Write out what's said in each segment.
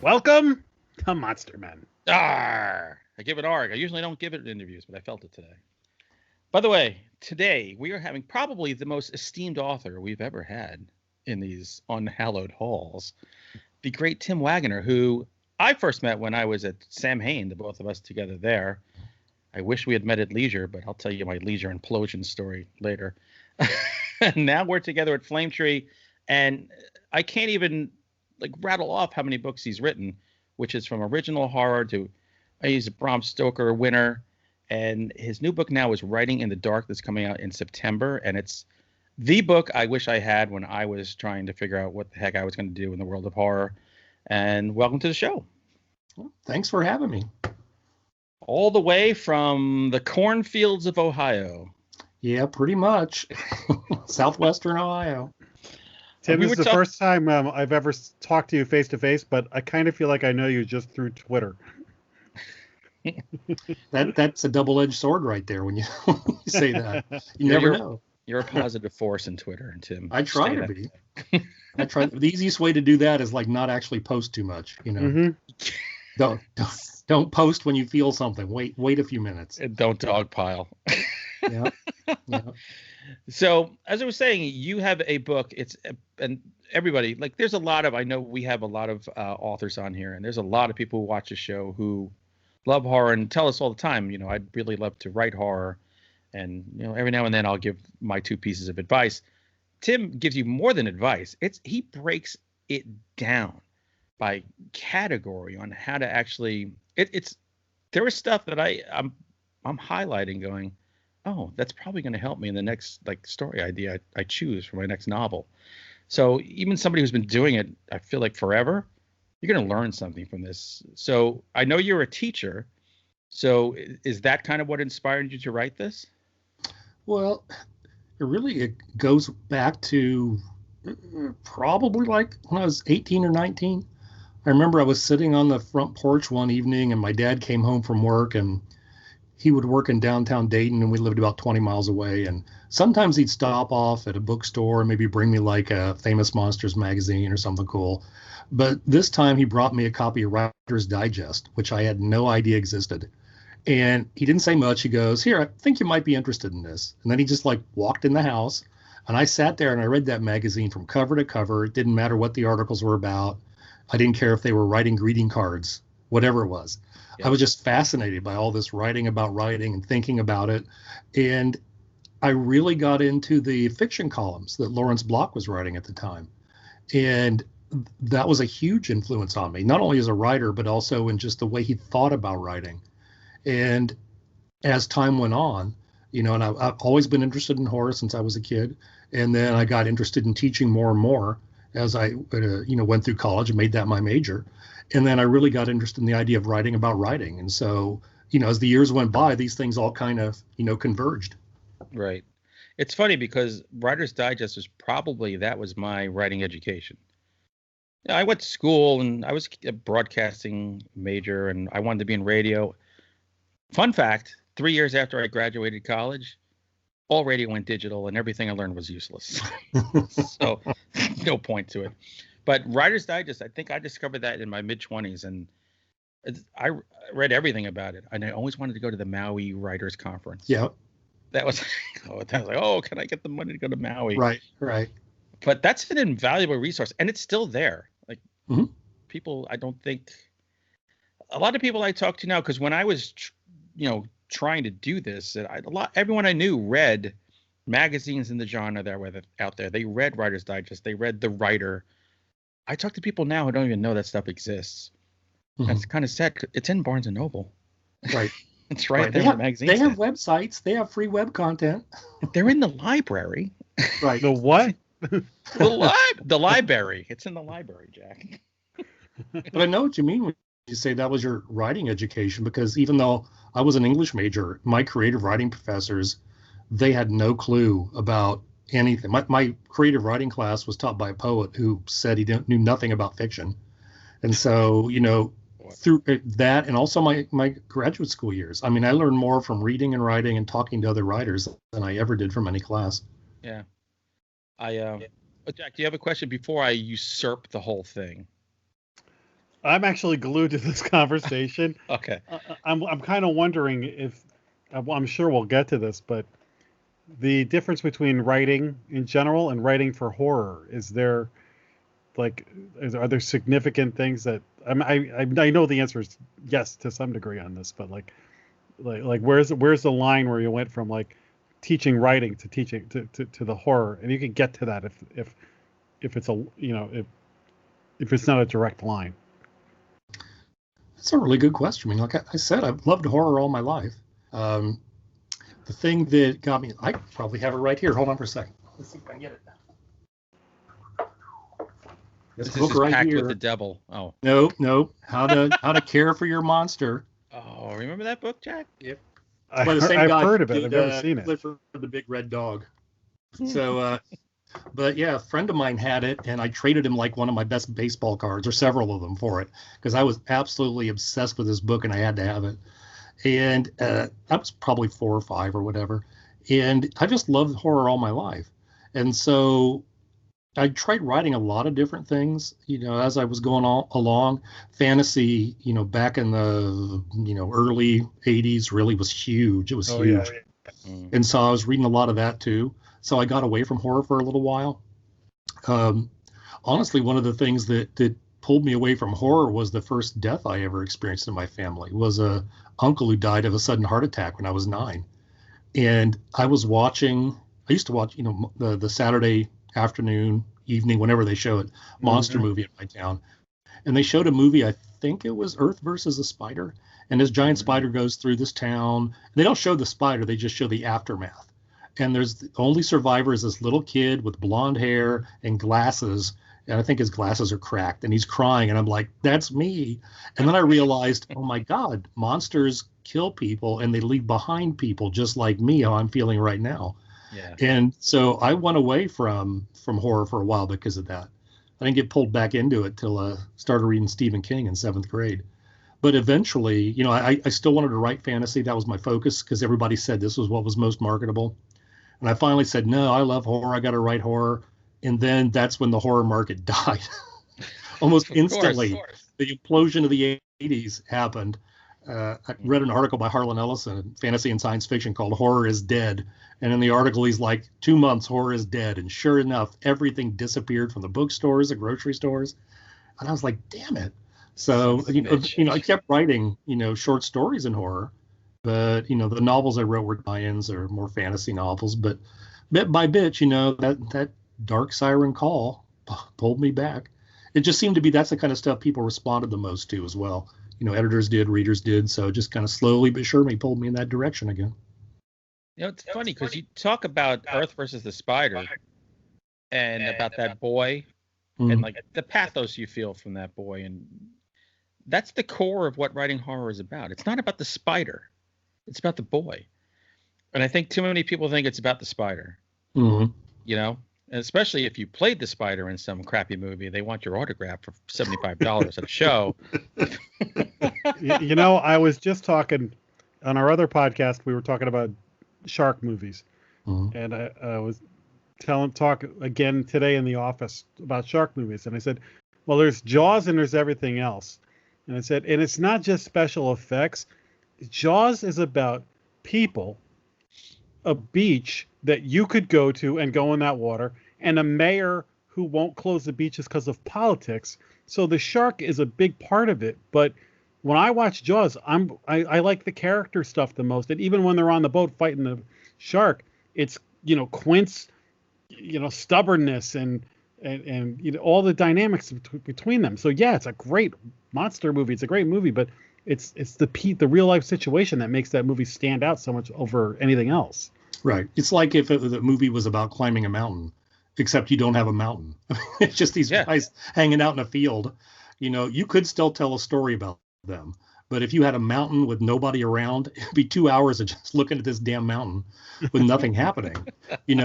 Welcome to Monster Men. Arr! I give it arg. I usually don't give it in interviews, but I felt it today. By the way, today we are having probably the most esteemed author we've ever had in these unhallowed halls, the great Tim Waggoner, who I first met when I was at Sam Hain, the both of us together there. I wish we had met at Leisure, but I'll tell you my Leisure implosion story later. And now we're together at Flame Tree, and I can't even rattle off how many books he's written, which is from original horror to he's a Bram Stoker winner, and his new book now is Writing in the Dark that's coming out in September, and it's the book I wish I had when I was trying to figure out what the heck I was going to do in the world of horror. And welcome to the show. Well, thanks for having me. All the way from the cornfields of Ohio. Yeah, pretty much. Southwestern Ohio. Tim, this is the first time I've ever talked to you face to face, but I kind of feel like I know you just through Twitter. That's a double-edged sword right there when you say that. You never know. You're a positive force in Twitter, Tim. I try to be. I try. The easiest way to do that is not actually post too much. Mm-hmm. Don't post when you feel something. Wait a few minutes. And don't dogpile. Yeah. So, as I was saying, you have a book. And everybody, there's a lot of, I know we have a lot of authors on here, and there's a lot of people who watch the show who love horror and tell us all the time, I'd really love to write horror. And, every now and then I'll give my 2 pieces of advice. Tim gives you more than advice. He breaks it down by category on how to actually, there is stuff that I'm highlighting going, oh, that's probably going to help me in the next story idea I choose for my next novel. So even somebody who's been doing it, I feel like forever, you're going to learn something from this. So I know you're a teacher. So is that kind of what inspired you to write this? Well, it goes back to probably when I was 18 or 19. I remember I was sitting on the front porch one evening, and my dad came home from work, and he would work in downtown Dayton, and we lived about 20 miles away. And sometimes he'd stop off at a bookstore and maybe bring me a Famous Monsters magazine or something cool. But this time he brought me a copy of Writer's Digest, which I had no idea existed. And he didn't say much. He goes, "Here, I think you might be interested in this." And then he just walked in the house, and I sat there and I read that magazine from cover to cover. It didn't matter what the articles were about. I didn't care if they were writing greeting cards, whatever it was. Yeah. I was just fascinated by all this writing about writing and thinking about it. And I really got into the fiction columns that Lawrence Block was writing at the time. And that was a huge influence on me, not only as a writer, but also in just the way he thought about writing. And as time went on, and I've always been interested in horror since I was a kid. And then I got interested in teaching more and more as I, went through college and made that my major. And then I really got interested in the idea of writing about writing. And so, as the years went by, these things all kind of, converged. Right. It's funny because Writer's Digest that was my writing education. I went to school and I was a broadcasting major and I wanted to be in radio. Fun fact, 3 years after I graduated college, all radio went digital and everything I learned was useless. So no point to it. But Writer's Digest, I think I discovered that in my mid-20s, and I read everything about it. And I always wanted to go to the Maui Writers Conference. Yeah. That was can I get the money to go to Maui? Right. But that's an invaluable resource, and it's still there. People, I don't think, a lot of people I talk to now, because when I was, trying to do this, everyone I knew read magazines in the genre that were out there. They read Writer's Digest. They read The Writer. I talk to people now who don't even know that stuff exists. Mm-hmm. That's kind of sad. It's in Barnes & Noble. Right. It's right there in the magazine. They have websites. They have free web content. They're in the library. Right. The what? The library. It's in the library, Jack. But I know what you mean when you say that was your writing education, because even though I was an English major, my creative writing professors, they had no clue about anything. My creative writing class was taught by a poet who said he knew nothing about fiction. And so, through that and also my graduate school years, I learned more from reading and writing and talking to other writers than I ever did from any class. Yeah. Jack, do you have a question before I usurp the whole thing? I'm actually glued to this conversation. Okay. I'm kind of wondering if I'm sure we'll get to this, but the difference between writing in general and writing for horror, is there like are there significant things that I know the answer is yes to some degree on this, but like where's the line where you went from like teaching writing to teaching to the horror, and you can get to that if it's a if it's not a direct line. That's a really good question. I mean, like I said, I've loved horror all my life. The thing that got me, I probably have it right here. Hold on for a second. Let's see if I can get it. This book is right packed here with the devil. Oh. Nope. How to care for your monster. Oh, remember that book, Jack? Yep. I've heard of it. I've never seen it. Clifford the Big Red Dog. So, but yeah, a friend of mine had it, and I traded him like one of my best baseball cards, or several of them, for it, because I was absolutely obsessed with this book, and I had to have it. And that was probably 4 or 5 or whatever. And I just loved horror all my life. And so I tried writing a lot of different things, as I was going along. Fantasy, back in the, early 80s really was huge. It was huge. Yeah. And so I was reading a lot of that too. So I got away from horror for a little while. Honestly, one of the things that pulled me away from horror was the first death I ever experienced in my family. It was a uncle who died of a sudden heart attack when I was 9. And I used to watch, the Saturday afternoon, evening, whenever they show it, monster movie in my town. And they showed a movie, I think it was Earth versus the Spider. And this giant spider goes through this town. They don't show the spider, they just show the aftermath. And the only survivor is this little kid with blonde hair and glasses. And I think his glasses are cracked, and he's crying. And I'm like, that's me. And then I realized, oh my God, monsters kill people and they leave behind people just like me, how I'm feeling right now. Yeah. And so I went away from horror for a while because of that. I didn't get pulled back into it till I started reading Stephen King in 7th grade. But eventually, I still wanted to write fantasy. That was my focus because everybody said this was what was most marketable. And I finally said, no, I love horror. I got to write horror. And then that's when the horror market died. Almost instantly. Of course. The implosion of the 80s happened. I read an article by Harlan Ellison, Fantasy and Science Fiction, called Horror is Dead. And in the article, he's like, 2 months, horror is dead. And sure enough, everything disappeared from the bookstores, the grocery stores. And I was like, damn it. So, I kept writing, short stories in horror. But, the novels I wrote were tie-ins or more fantasy novels. But bit by bit, that dark siren call pulled me back. It just seemed to be that's the kind of stuff people responded the most to as well. Editors did, readers did. So just kind of slowly but surely pulled me in that direction again. It's funny because you talk about Earth versus the Spider and about that boy and like the pathos you feel from that boy. And that's the core of what writing horror is about. It's not about the spider. It's about the boy. And I think too many people think it's about the spider, and especially if you played the spider in some crappy movie, they want your autograph for $75 at a show. I was just talking on our other podcast. We were talking about shark movies, and I was talk again today in the office about shark movies, and I said, well, there's Jaws and there's everything else, and I said, and it's not just special effects. Jaws is about people, a beach that you could go to and go in that water, and a mayor who won't close the beaches because of politics. So the shark is a big part of it. But when I watch Jaws, I like the character stuff the most. And even when they're on the boat fighting the shark, it's Quint's stubbornness and all the dynamics between them. So yeah, it's a great monster movie. It's a great movie, but it's the real life situation that makes that movie stand out so much over anything else. Right. It's like if the movie was about climbing a mountain, except you don't have a mountain. It's just these guys hanging out in a field. You could still tell a story about them. But if you had a mountain with nobody around, it'd be 2 hours of just looking at this damn mountain with nothing happening.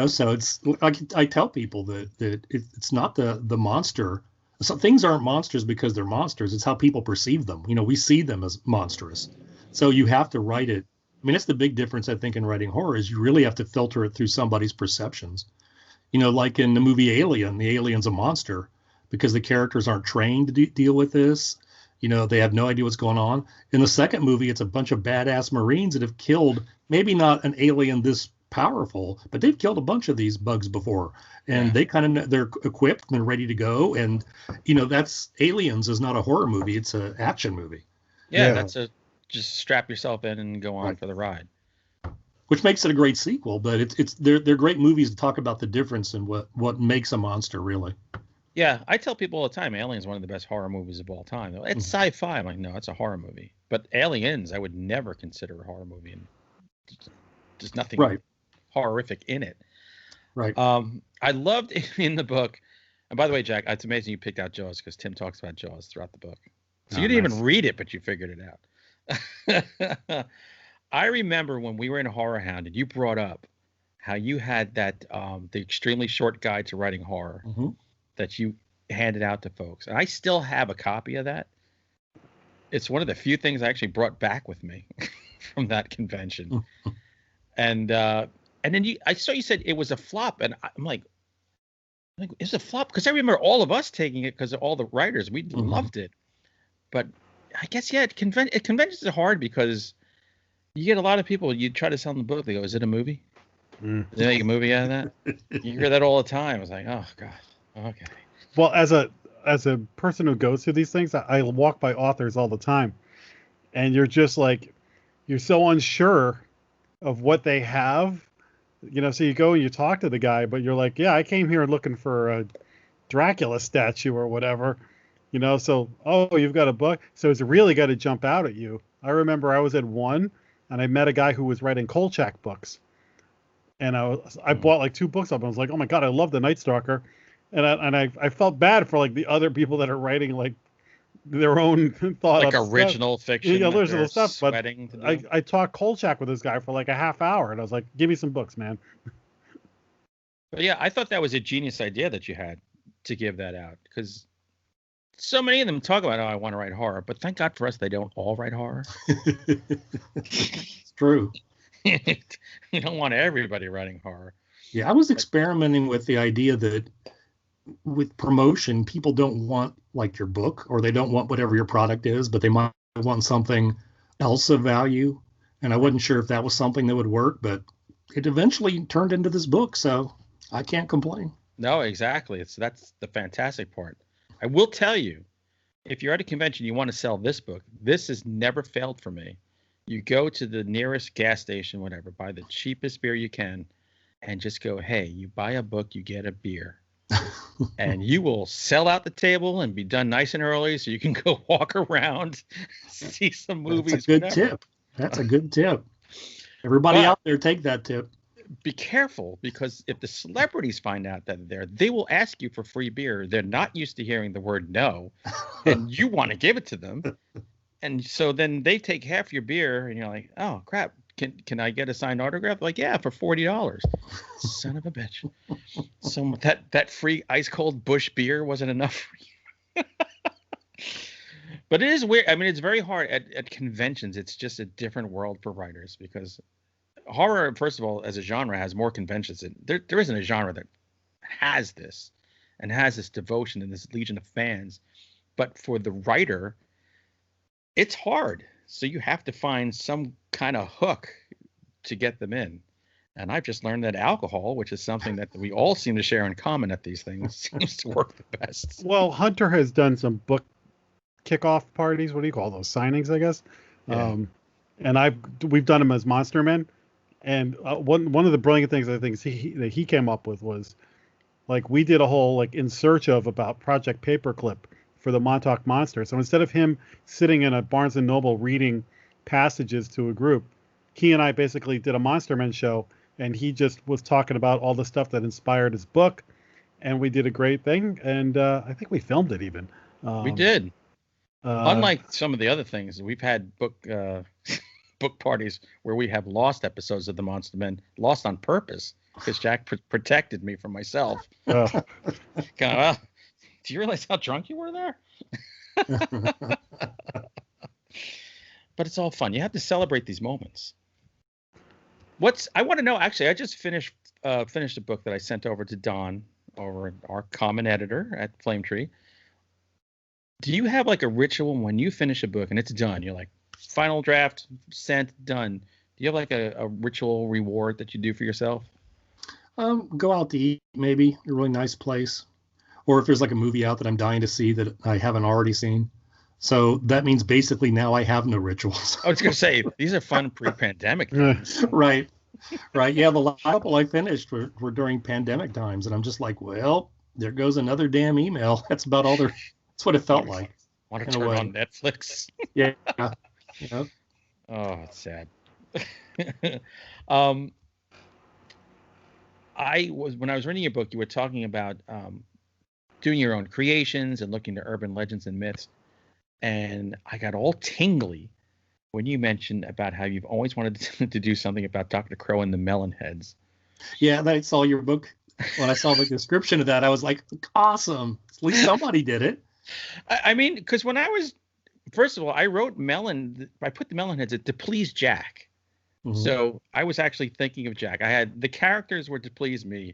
So it's like I tell people that it's not the monster. So things aren't monsters because they're monsters. It's how people perceive them. We see them as monstrous. So you have to write it. I mean, that's the big difference, I think, in writing horror is you really have to filter it through somebody's perceptions. Like in the movie Alien, the alien's a monster because the characters aren't trained to deal with this. They have no idea what's going on. In the second movie, it's a bunch of badass Marines that have killed, maybe not an alien this powerful, but they've killed a bunch of these bugs before, and they're equipped and they're ready to go. And that's Aliens is not a horror movie; it's an action movie. Yeah, that's just strap yourself in and go on for the ride. Which makes it a great sequel, but they're great movies to talk about the difference in what makes a monster, really. Yeah, I tell people all the time, Aliens is one of the best horror movies of all time. It's sci-fi. I'm like, no, it's a horror movie. But Aliens, I would never consider a horror movie, and there's nothing horrific in it. Right. I loved in the book, and by the way, Jack, it's amazing you picked out Jaws because Tim talks about Jaws throughout the book. So you didn't even read it, but you figured it out. I remember when we were in Horror Hound, and you brought up how you had that the extremely short guide to writing horror that you handed out to folks, and I still have a copy of that. It's one of the few things I actually brought back with me from that convention. And then I saw you said it was a flop, and I'm like, it's a flop because I remember all of us taking it because of all the writers. We loved it, but I guess conventions are hard because you get a lot of people. You try to sell them the book, they go, "Is it a movie? Did they make a movie out of that?" You hear that all the time. I was like, "Oh God, okay." Well, as a person who goes through these things, I walk by authors all the time, and you're just like, you're so unsure of what they have, so you go and you talk to the guy, but you're like, yeah, I came here looking for a Dracula statue or whatever, so, oh, you've got a book. So it's really got to jump out at you. I remember I was at one and I met a guy who was writing Kolchak books, and I bought like 2 books of them. I was like, oh my God, I love the Night Stalker. And I felt bad for like the other people that are writing like their own thought like original stuff. fiction, original stuff. But I talked Kolchak with this guy for like a half hour, and I was like, "Give me some books, man." But yeah, I thought that was a genius idea that you had to give that out, because so many of them talk about, "Oh, I want to write horror," but thank God for us, they don't all write horror. It's true. You don't want everybody writing horror. Yeah, I was experimenting with the idea that with promotion, people don't want like your book, or they don't want whatever your product is, but they might want something else of value. And I wasn't sure if that was something that would work, but it eventually turned into this book, so I can't complain. No, exactly. That's the fantastic part. I will tell you, if you're at a convention, you want to sell this book, this has never failed for me. You go to the nearest gas station, whatever, buy the cheapest beer you can, and just go, hey, you buy a book, you get a beer. And you will sell out the table and be done nice and early so you can go walk around, see some movies. That's a good tip. That's a good tip. Everybody out there, take that tip. Be careful, because if the celebrities find out that they're there, they will ask you for free beer. They're not used to hearing the word no, and you want to give it to them. And so then they take half your beer, and you're like, oh, crap. Can I get a signed autograph? Like, yeah, for $40. Son of a bitch. So that free ice cold Busch beer wasn't enough for you. But it is weird. I mean, it's very hard at conventions. It's just a different world for writers, because horror, first of all, as a genre, has more conventions. There isn't a genre that has this and has this devotion and this legion of fans. But for the writer, it's hard. So you have to find some kind of hook to get them in. And I've just learned that alcohol, which is something that we all seem to share in common at these things, seems to work the best. Well, Hunter has done some book kickoff parties. What do you call those? Signings, I guess. Yeah. And we've done them as Monster Men. And one of the brilliant things I think that he came up with was, like, we did a whole like in search of about Project Paperclip for the Montauk Monster. So instead of him sitting in a Barnes and Noble reading passages to a group, he and I basically did a Monster Men show, and he just was talking about all the stuff that inspired his book, and we did a great thing, and I think we filmed it even. We did. Unlike some of the other things, we've had book parties where we have lost episodes of the Monster Men, lost on purpose, because Jack protected me from myself. Do you realize how drunk you were there? But it's all fun. You have to celebrate these moments. I want to know, actually, I just finished a book that I sent over to Don, our common editor at Flame Tree. Do you have like a ritual when you finish a book and it's done? You're like, final draft, sent, done. Do you have like a ritual reward that you do for yourself? Go out to eat, maybe a really nice place, or if there's like a movie out that I'm dying to see that I haven't already seen. So that means basically now I have no rituals. I was going to say, these are fun pre-pandemic times. Right. Yeah, the last couple I finished were during pandemic times, and I'm just like, well, there goes another damn email. That's about all there. That's what it felt like. Want to turn on Netflix? Yeah. Oh, it's sad. When I was reading your book, you were talking about doing your own creations and looking to urban legends and myths. And I got all tingly when you mentioned about how you've always wanted to do something about Dr. Crow and the melon heads. Yeah, I saw your book. When I saw the description of that, I was like, awesome. At least somebody did it. I mean, because when I was, first of all, I put the melon heads to please Jack. Mm-hmm. So I was actually thinking of Jack. The characters were to please me.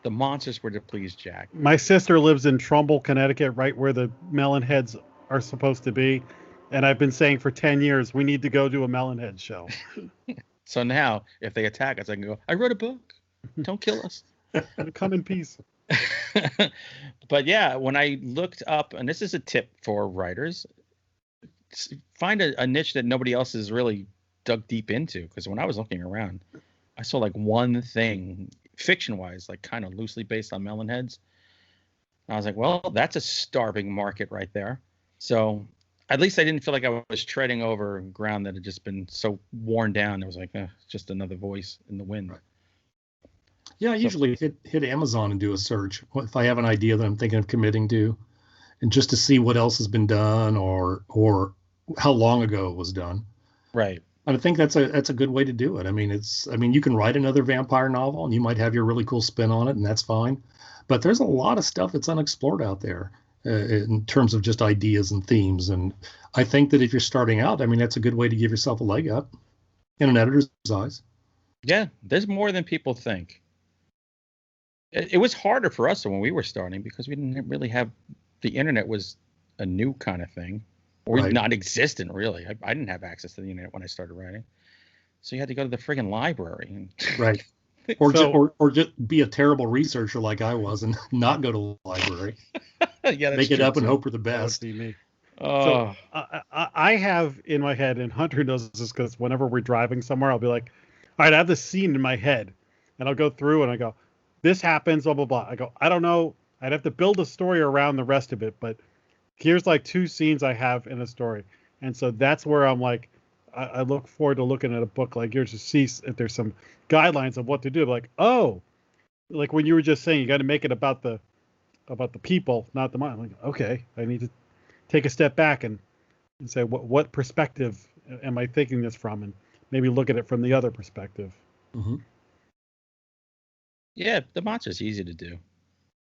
The monsters were to please Jack. My sister lives in Trumbull, Connecticut, right where the melon heads are supposed to be. And I've been saying for 10 years, we need to go do a melonhead show. So now, if they attack us, I can go, I wrote a book. Don't kill us. Come in peace. But yeah, when I looked up, and this is a tip for writers, find a niche that nobody else has really dug deep into. Because when I was looking around, I saw like one thing, fiction-wise, like kind of loosely based on melonheads. And I was like, well, that's a starving market right there. So at least I didn't feel like I was treading over ground that had just been so worn down. It was like, just another voice in the wind. Right. Yeah, I usually hit Amazon and do a search if I have an idea that I'm thinking of committing to, and just to see what else has been done or how long ago it was done. Right. I think that's a good way to do it. I mean, you can write another vampire novel and you might have your really cool spin on it, and that's fine. But there's a lot of stuff that's unexplored out there in terms of just ideas and themes. And I think that if you're starting out, I mean, that's a good way to give yourself a leg up in an editor's eyes. Yeah, there's more than people think. It was harder for us when we were starting because we didn't really have, the internet was a new kind of thing, or right. Non-existent really. I didn't have access to the internet when I started writing, so you had to go to the friggin' library. Right. Or just be a terrible researcher like I was and not go to the library. Yeah, make it up and hope for the best. That would be me. So I have in my head, and Hunter knows this because whenever we're driving somewhere, I'll be like, all right, I have this scene in my head, and I'll go through and I go, this happens, blah, blah, blah. I go, I don't know. I'd have to build a story around the rest of it, but here's like 2 scenes I have in a story. And so that's where I'm like, I look forward to looking at a book like yours to see if there's some guidelines of what to do. Like, oh, like when you were just saying, you got to make it about the people, not the mind. I'm like, okay, I need to take a step back and say, what perspective am I thinking this from? And maybe look at it from the other perspective. Mm-hmm. Yeah, the monster's easy to do.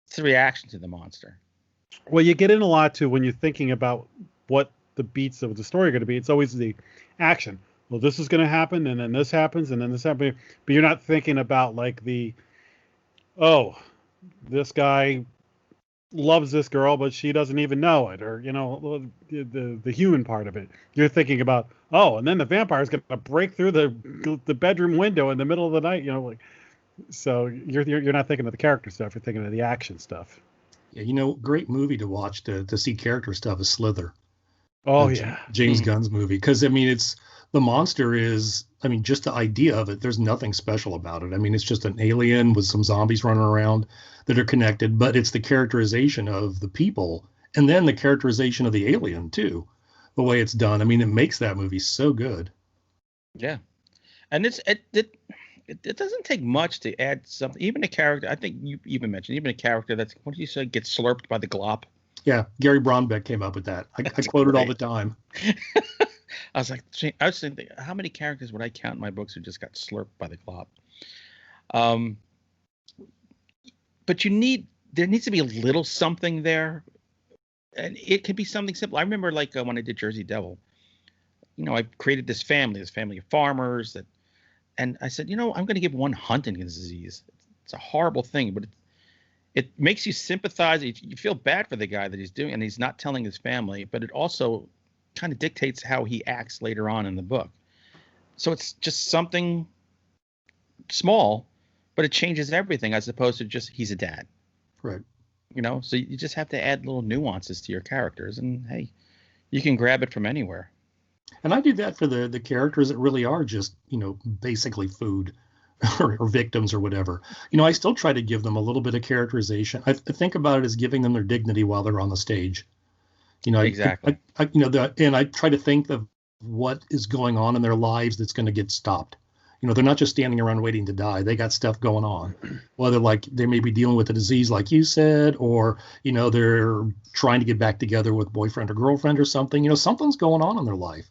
It's the reaction to the monster. Well, you get in a lot too when you're thinking about what the beats of the story are going to be. It's always the action. Well, this is going to happen, and then this happens, and then this happens. But you're not thinking about like this guy loves this girl, but she doesn't even know it, or the human part of it. You're thinking about, and then the vampire is going to break through the bedroom window in the middle of the night. So you're not thinking of the character stuff. You're thinking of the action stuff. Yeah, great movie to watch to see character stuff is Slither. Oh yeah, James Gunn's movie, because I mean it's the monster is just the idea of it. There's nothing special about it. I mean it's just an alien with some zombies running around that are connected, but it's the characterization of the people and then the characterization of the alien too. The way it's done, I mean it makes that movie so good. Yeah, and it doesn't take much to add something. Even a character, I think you even mentioned, even a character that's, what did you say, gets slurped by the glop? Yeah, Gary Braunbeck came up with that. I quote it all the time. I was thinking, how many characters would I count in my books who just got slurped by the glop? But there needs to be a little something there. And it could be something simple. I remember when I did Jersey Devil, I created this family of farmers and I said, I'm going to give one Huntington's disease. It's a horrible thing, but it makes you sympathize. You feel bad for the guy that he's doing, and he's not telling his family, but it also kind of dictates how he acts later on in the book. So it's just something small, but it changes everything as opposed to just he's a dad. Right. So you just have to add little nuances to your characters, and hey, you can grab it from anywhere. And I do that for the characters that really are just, basically food or victims or whatever. I still try to give them a little bit of characterization. I think about it as giving them their dignity while they're on the stage. Exactly. And I try to think of what is going on in their lives that's going to get stopped. They're not just standing around waiting to die. They got stuff going on, whether like they may be dealing with a disease like you said, or, they're trying to get back together with boyfriend or girlfriend or something. Something's going on in their life.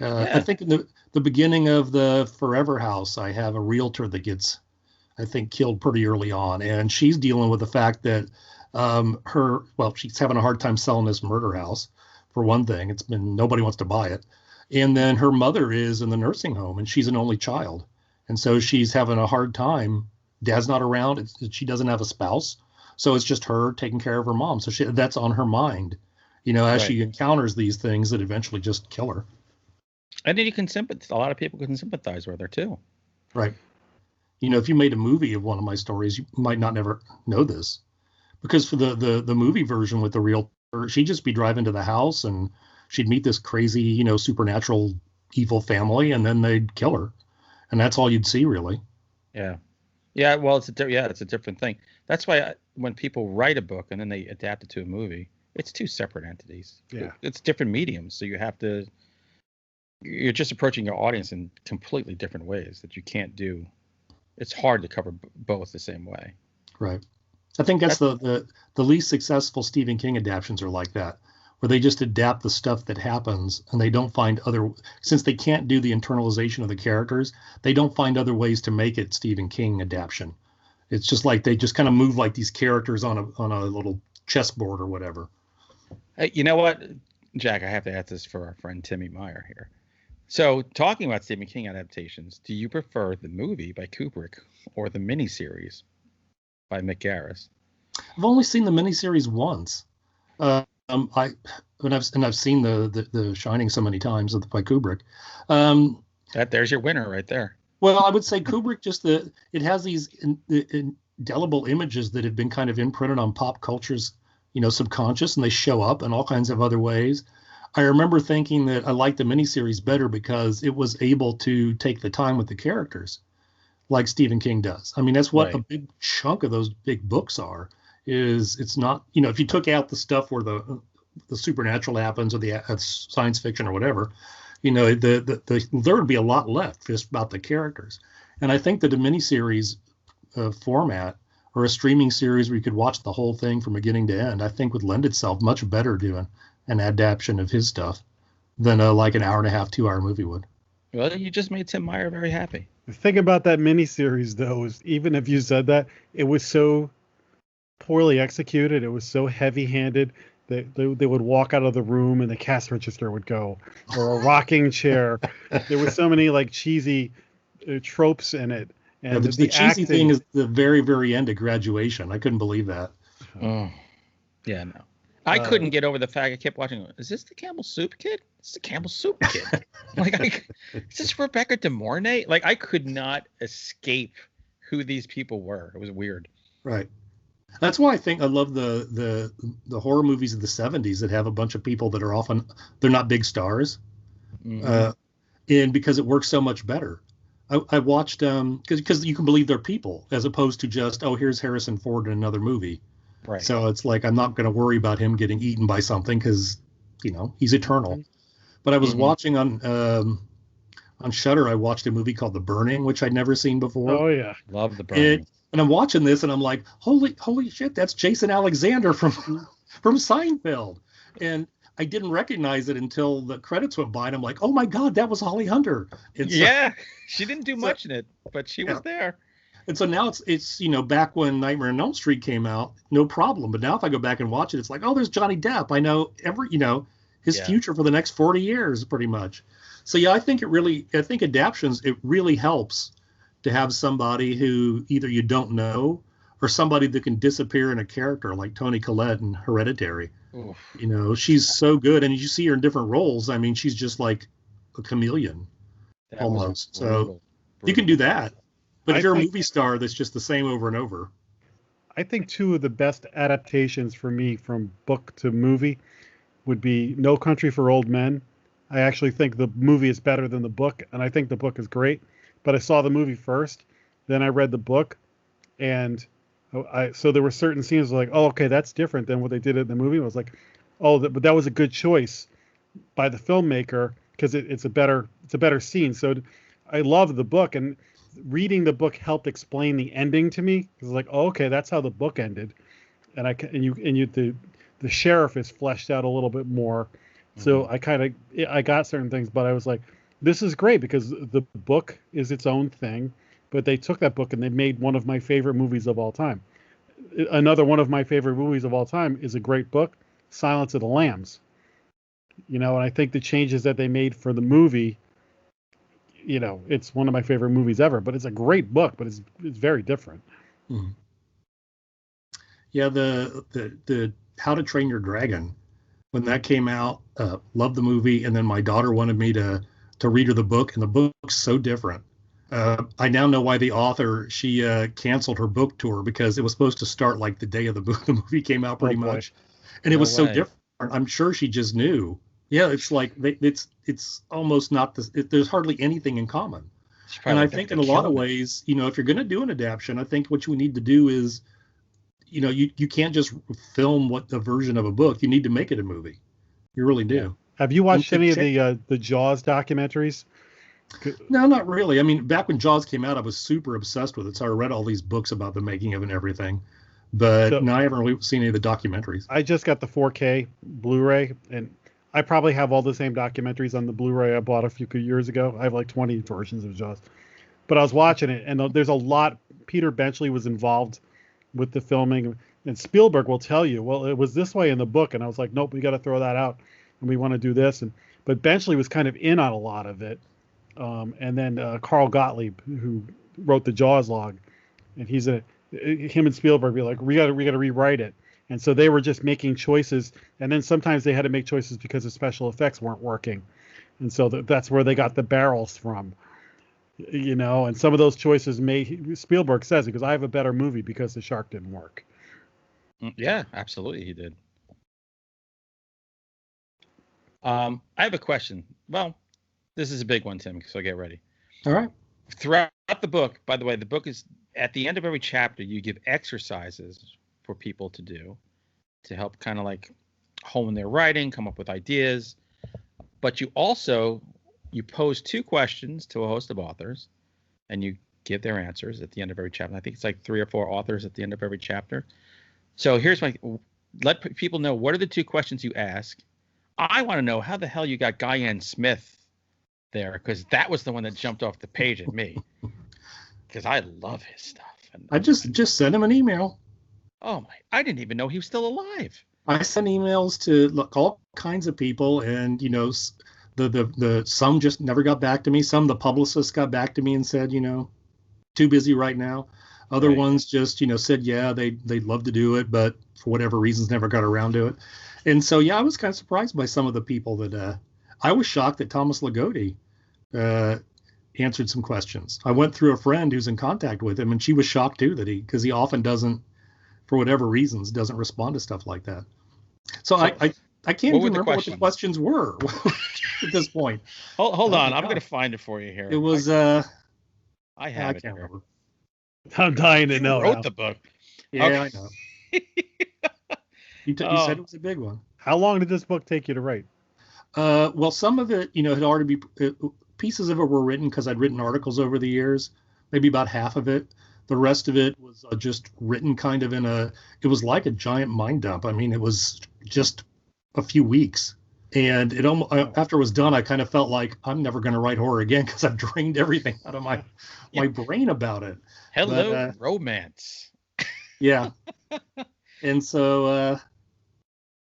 I think in the beginning of the Forever House, I have a realtor that gets, I think, killed pretty early on. And she's dealing with the fact that she's having a hard time selling this murder house, for one thing. Nobody wants to buy it. And then her mother is in the nursing home, and she's an only child. And so she's having a hard time. Dad's not around. She doesn't have a spouse. So it's just her taking care of her mom. So that's on her mind, as she encounters these things that eventually just kill her. And then you can sympathize. A lot of people can sympathize with her too. Right. If you made a movie of one of my stories, you might not never know this, because for the movie version with the realtor, she'd just be driving to the house and she'd meet this crazy, supernatural evil family, and then they'd kill her. And that's all you'd see, really. Yeah. Yeah. Well, it's a different thing. That's why when people write a book and then they adapt it to a movie, it's two separate entities. Yeah. It's different mediums. So you're just approaching your audience in completely different ways that you can't do. It's hard to cover both the same way. Right. I think that's the least successful Stephen King adaptations are like that, where they just adapt the stuff that happens and they don't find since they can't do the internalization of the characters, they don't find other ways to make it Stephen King adaptation. It's just like they just kind of move like these characters on a little chessboard or whatever. Hey, you know what, Jack, I have to ask this for our friend Timmy Meyer here. So talking about Stephen King adaptations, do you prefer the movie by Kubrick or the miniseries by Mick Garris? I've only seen the miniseries once. I've seen the Shining so many times by Kubrick. There's your winner right there. Well, I would say Kubrick it has these indelible images that have been kind of imprinted on pop culture's, subconscious, and they show up in all kinds of other ways. I remember thinking that I liked the miniseries better because it was able to take the time with the characters, like Stephen King does. I mean, that's what a big chunk of those big books are. It's not, if you took out the stuff where the supernatural happens or the science fiction or whatever, there would be a lot left just about the characters. And I think that a miniseries format or a streaming series where you could watch the whole thing from beginning to end, I think would lend itself much better to an adaptation of his stuff than like an hour and a half, 2 hour movie would. Well, you just made Tim Meyer very happy. The thing about that miniseries, though, is even if you said that, it was so poorly executed. It was so heavy-handed that they would walk out of the room and the cash register would go, or a rocking chair. There were so many like cheesy tropes in it. And the cheesy thing is the very, very end of Graduation. I couldn't believe that. Oh, yeah, no. I couldn't get over the fact I kept watching. Is this the Campbell Soup Kid? It's the Campbell Soup Kid. Is this Rebecca De Mornay? Like, I could not escape who these people were. It was weird. Right. That's why I think I love the horror movies of the 70s that have a bunch of people that are often, they're not big stars. Mm-hmm. And because it works so much better. I watched, because you can believe they're people as opposed to just, here's Harrison Ford in another movie. Right. So it's like, I'm not going to worry about him getting eaten by something because, he's eternal. But I was watching on Shudder, I watched a movie called The Burning, which I'd never seen before. Oh, yeah. Love The Burning. And I'm watching this and I'm like, holy shit, that's Jason Alexander from Seinfeld. And I didn't recognize it until the credits went by and I'm like, oh my God, that was Holly Hunter. And so, she didn't do much in it, but she was there. And so now it's back when Nightmare on Elm Street came out, no problem. But now if I go back and watch it, it's like, there's Johnny Depp. I know his future for the next 40 years, pretty much. So I think adaptations, it really helps to have somebody who either you don't know or somebody that can disappear in a character like Toni Collette in Hereditary. Oof. You know, she's so good, and you see her in different roles. I mean, she's just like a chameleon almost. So you can do that. But if you're a movie star, that's just the same over and over. I think two of the best adaptations for me from book to movie would be No Country for Old Men. I actually think the movie is better than the book, and I think the book is great. But I saw the movie first, then I read the book, and so there were certain scenes like, oh, okay, that's different than what they did in the movie. I was like, oh, but that was a good choice by the filmmaker because it's a better scene. So I love the book, and reading the book helped explain the ending to me. It's like, oh, okay, that's how the book ended, and the sheriff is fleshed out a little bit more. So I got certain things, but I was like, this is great because the book is its own thing, but they took that book and they made one of my favorite movies of all time. Another one of my favorite movies of all time is a great book, Silence of the Lambs. You know, and I think the changes that they made for the movie, you know, it's one of my favorite movies ever, but it's a great book, but it's very different. Mm-hmm. Yeah, the How to Train Your Dragon, when that came out, loved the movie, and then my daughter wanted me to read her the book, and the book's so different. I now know why the author, she canceled her book tour because it was supposed to start like the day of the movie came out pretty much. And it was so different. I'm sure she just knew. Yeah, it's like it's almost not there's hardly anything in common. And I think in a lot of ways, you know, if you're going to do an adaptation, I think what you need to do is, you know, you can't just film what the version of a book. You need to make it a movie. You really do. Yeah. Have you watched any of the Jaws documentaries? No, not really. I mean, back when Jaws came out, I was super obsessed with it. So I read all these books about the making of it and everything. But no, I haven't really seen any of the documentaries. I just got the 4K Blu-ray, and I probably have all the same documentaries on the Blu-ray I bought a few years ago. I have like 20 versions of Jaws. But I was watching it, and there's a lot. Peter Benchley was involved with the filming, and Spielberg will tell you, well, it was this way in the book. And I was like, nope, we got to throw that out, and we want to do this. But Benchley was kind of in on a lot of it. And then Carl Gottlieb, who wrote the Jaws log, and him and Spielberg be like, we got to rewrite it. And so they were just making choices, and then sometimes they had to make choices because the special effects weren't working, and so that's where they got the barrels from, you know. And some of those choices Spielberg says, because I have a better movie because the shark didn't work. Yeah, absolutely, he did. I have a question. Well, this is a big one, Tim, so get ready. All right. Throughout the book, by the way, the book is at the end of every chapter, you give exercises for people to do to help kind of like hone their writing, come up with ideas. But you pose two questions to a host of authors, and you give their answers at the end of every chapter. I think it's like 3 or 4 authors at the end of every chapter. So let people know, what are the two questions you ask? I want to know how the hell you got Guyan Smith there, because that was the one that jumped off the page at me, because I love his stuff. And I just sent him an email. Oh my! I didn't even know he was still alive. I sent emails to all kinds of people, and you know, the some just never got back to me. Some, the publicists got back to me and said, you know, too busy right now. Other ones just, you know, said, yeah, they'd love to do it, but for whatever reasons never got around to it. And so, yeah, I was kind of surprised by some of the people that I was shocked that Thomas Ligotti answered some questions. I went through a friend who's in contact with him, and she was shocked too because he often doesn't, for whatever reasons, doesn't respond to stuff like that. So I can't even remember what the questions were at this point. Hold on, I'm going to find it for you here. It was I have it can't here. remember. I'm dying to know. You wrote the book. Yeah, okay. I know. You said it was a big one. How long did this book take you to write? Well, some of it, you know, had already pieces of it were written because I'd written articles over the years, maybe about half of it. The rest of it was just written kind of it was like a giant mind dump. I mean, it was just a few weeks. And it almost, after it was done, I kind of felt like I'm never going to write horror again because I've drained everything out of my brain about it. Hello, romance. Yeah. And so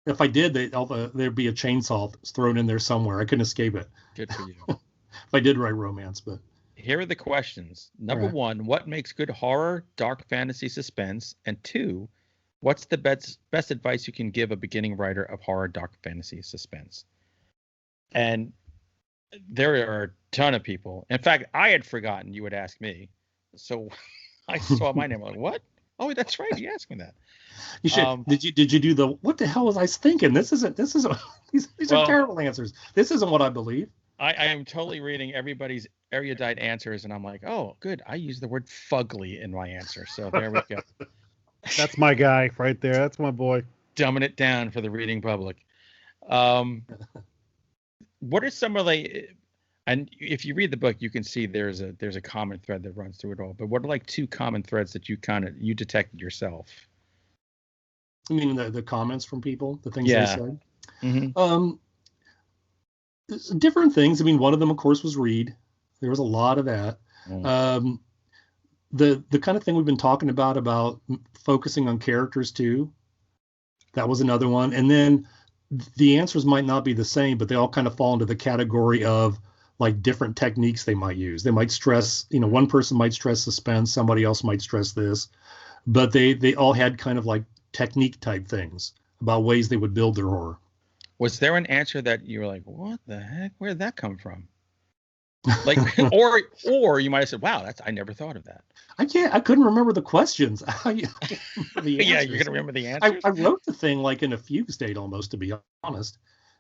if I did, there'd be a chainsaw thrown in there somewhere. I couldn't escape it. Good for you. If I did write romance, but Here are the questions. Number right. 1, what makes good horror, dark fantasy, suspense? And 2, what's the best advice you can give a beginning writer of horror, dark fantasy, suspense? And there are a ton of people. In fact, I had forgotten you would ask me. So I saw my name. I'm like, what? Oh, that's right. You asked me that. You should. Did you do the? What the hell was I thinking? This isn't. These are terrible answers. This isn't what I believe. I am totally reading everybody's erudite answers, and I'm like, oh, good. I use the word fugly in my answer. So there we go. That's my guy right there. That's my boy. Dumbing it down for the reading public. What are some of the, and if you read the book, you can see there's a common thread that runs through it all. But what are like 2 common threads that you detected yourself? I mean, the comments from people, the things they said. Mm-hmm. Different things. I mean, one of them, of course, was Reed. There was a lot of that. The kind of thing we've been talking about focusing on characters too. That was another one. And then the answers might not be the same, but they all kind of fall into the category of like different techniques they might use. They might stress, one person might stress suspense, somebody else might stress this, but they all had kind of like technique type things about ways they would build their horror. Was there an answer that you were like, what the heck? Where did that come from? Like, or you might have said, wow, I never thought of that. I couldn't remember the questions. Yeah, you're going to remember the answers? I wrote the thing like in a fugue state almost, to be honest.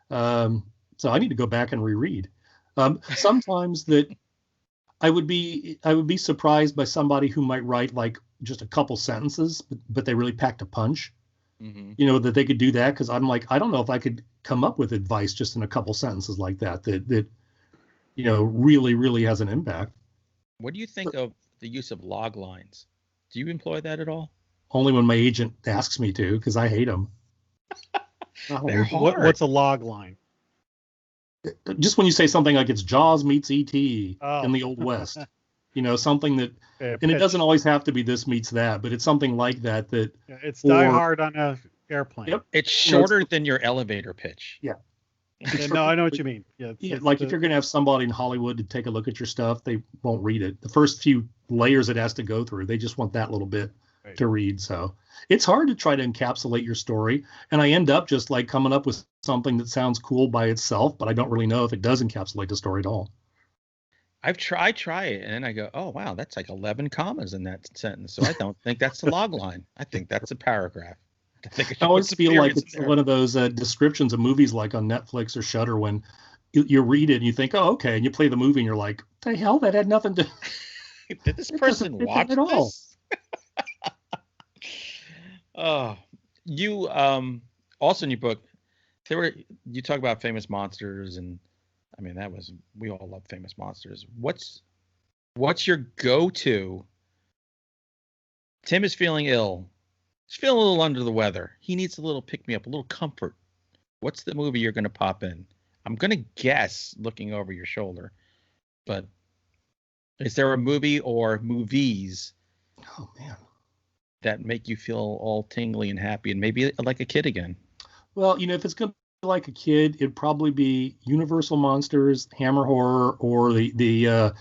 So I need to go back and reread. Sometimes that I would be surprised by somebody who might write like just a couple sentences, but they really packed a punch. Mm-hmm. That they could do that, because I'm like, I don't know if I could come up with advice just in a couple sentences like that really, really has an impact. What do you think of the use of log lines? Do you employ that at all? Only when my agent asks me to, because I hate them. What's a log line? Just when you say something like it's Jaws meets E.T. in the Old West. Something that, and it doesn't always have to be this meets that, but it's something like that. It's Die Hard on a airplane. Yep. It's shorter than your elevator pitch. Yeah. No, I know what you mean. Yeah, like if you're going to have somebody in Hollywood to take a look at your stuff, they won't read it. The first few layers it has to go through, they just want that little bit to read. So it's hard to try to encapsulate your story. And I end up just like coming up with something that sounds cool by itself, but I don't really know if it does encapsulate the story at all. I try it, and then I go, oh, wow, that's like 11 commas in that sentence. So I don't think that's a log line. I think that's a paragraph. I always feel like it's one of those descriptions of movies like on Netflix or Shudder when you read it and you think, oh, okay, and you play the movie and you're like, the hell, that had nothing to. Did this person watch this? All. Oh, you also in your book, you talk about famous monsters, and I mean we all love famous monsters. What's your go-to? Tim is feeling ill. He's feeling a little under the weather. He needs a little pick-me-up, a little comfort. What's the movie you're going to pop in? I'm going to guess looking over your shoulder, but is there a movie or movies that make you feel all tingly and happy and maybe like a kid again? Well, if it's going to be like a kid, it'd probably be Universal Monsters, Hammer Horror, or the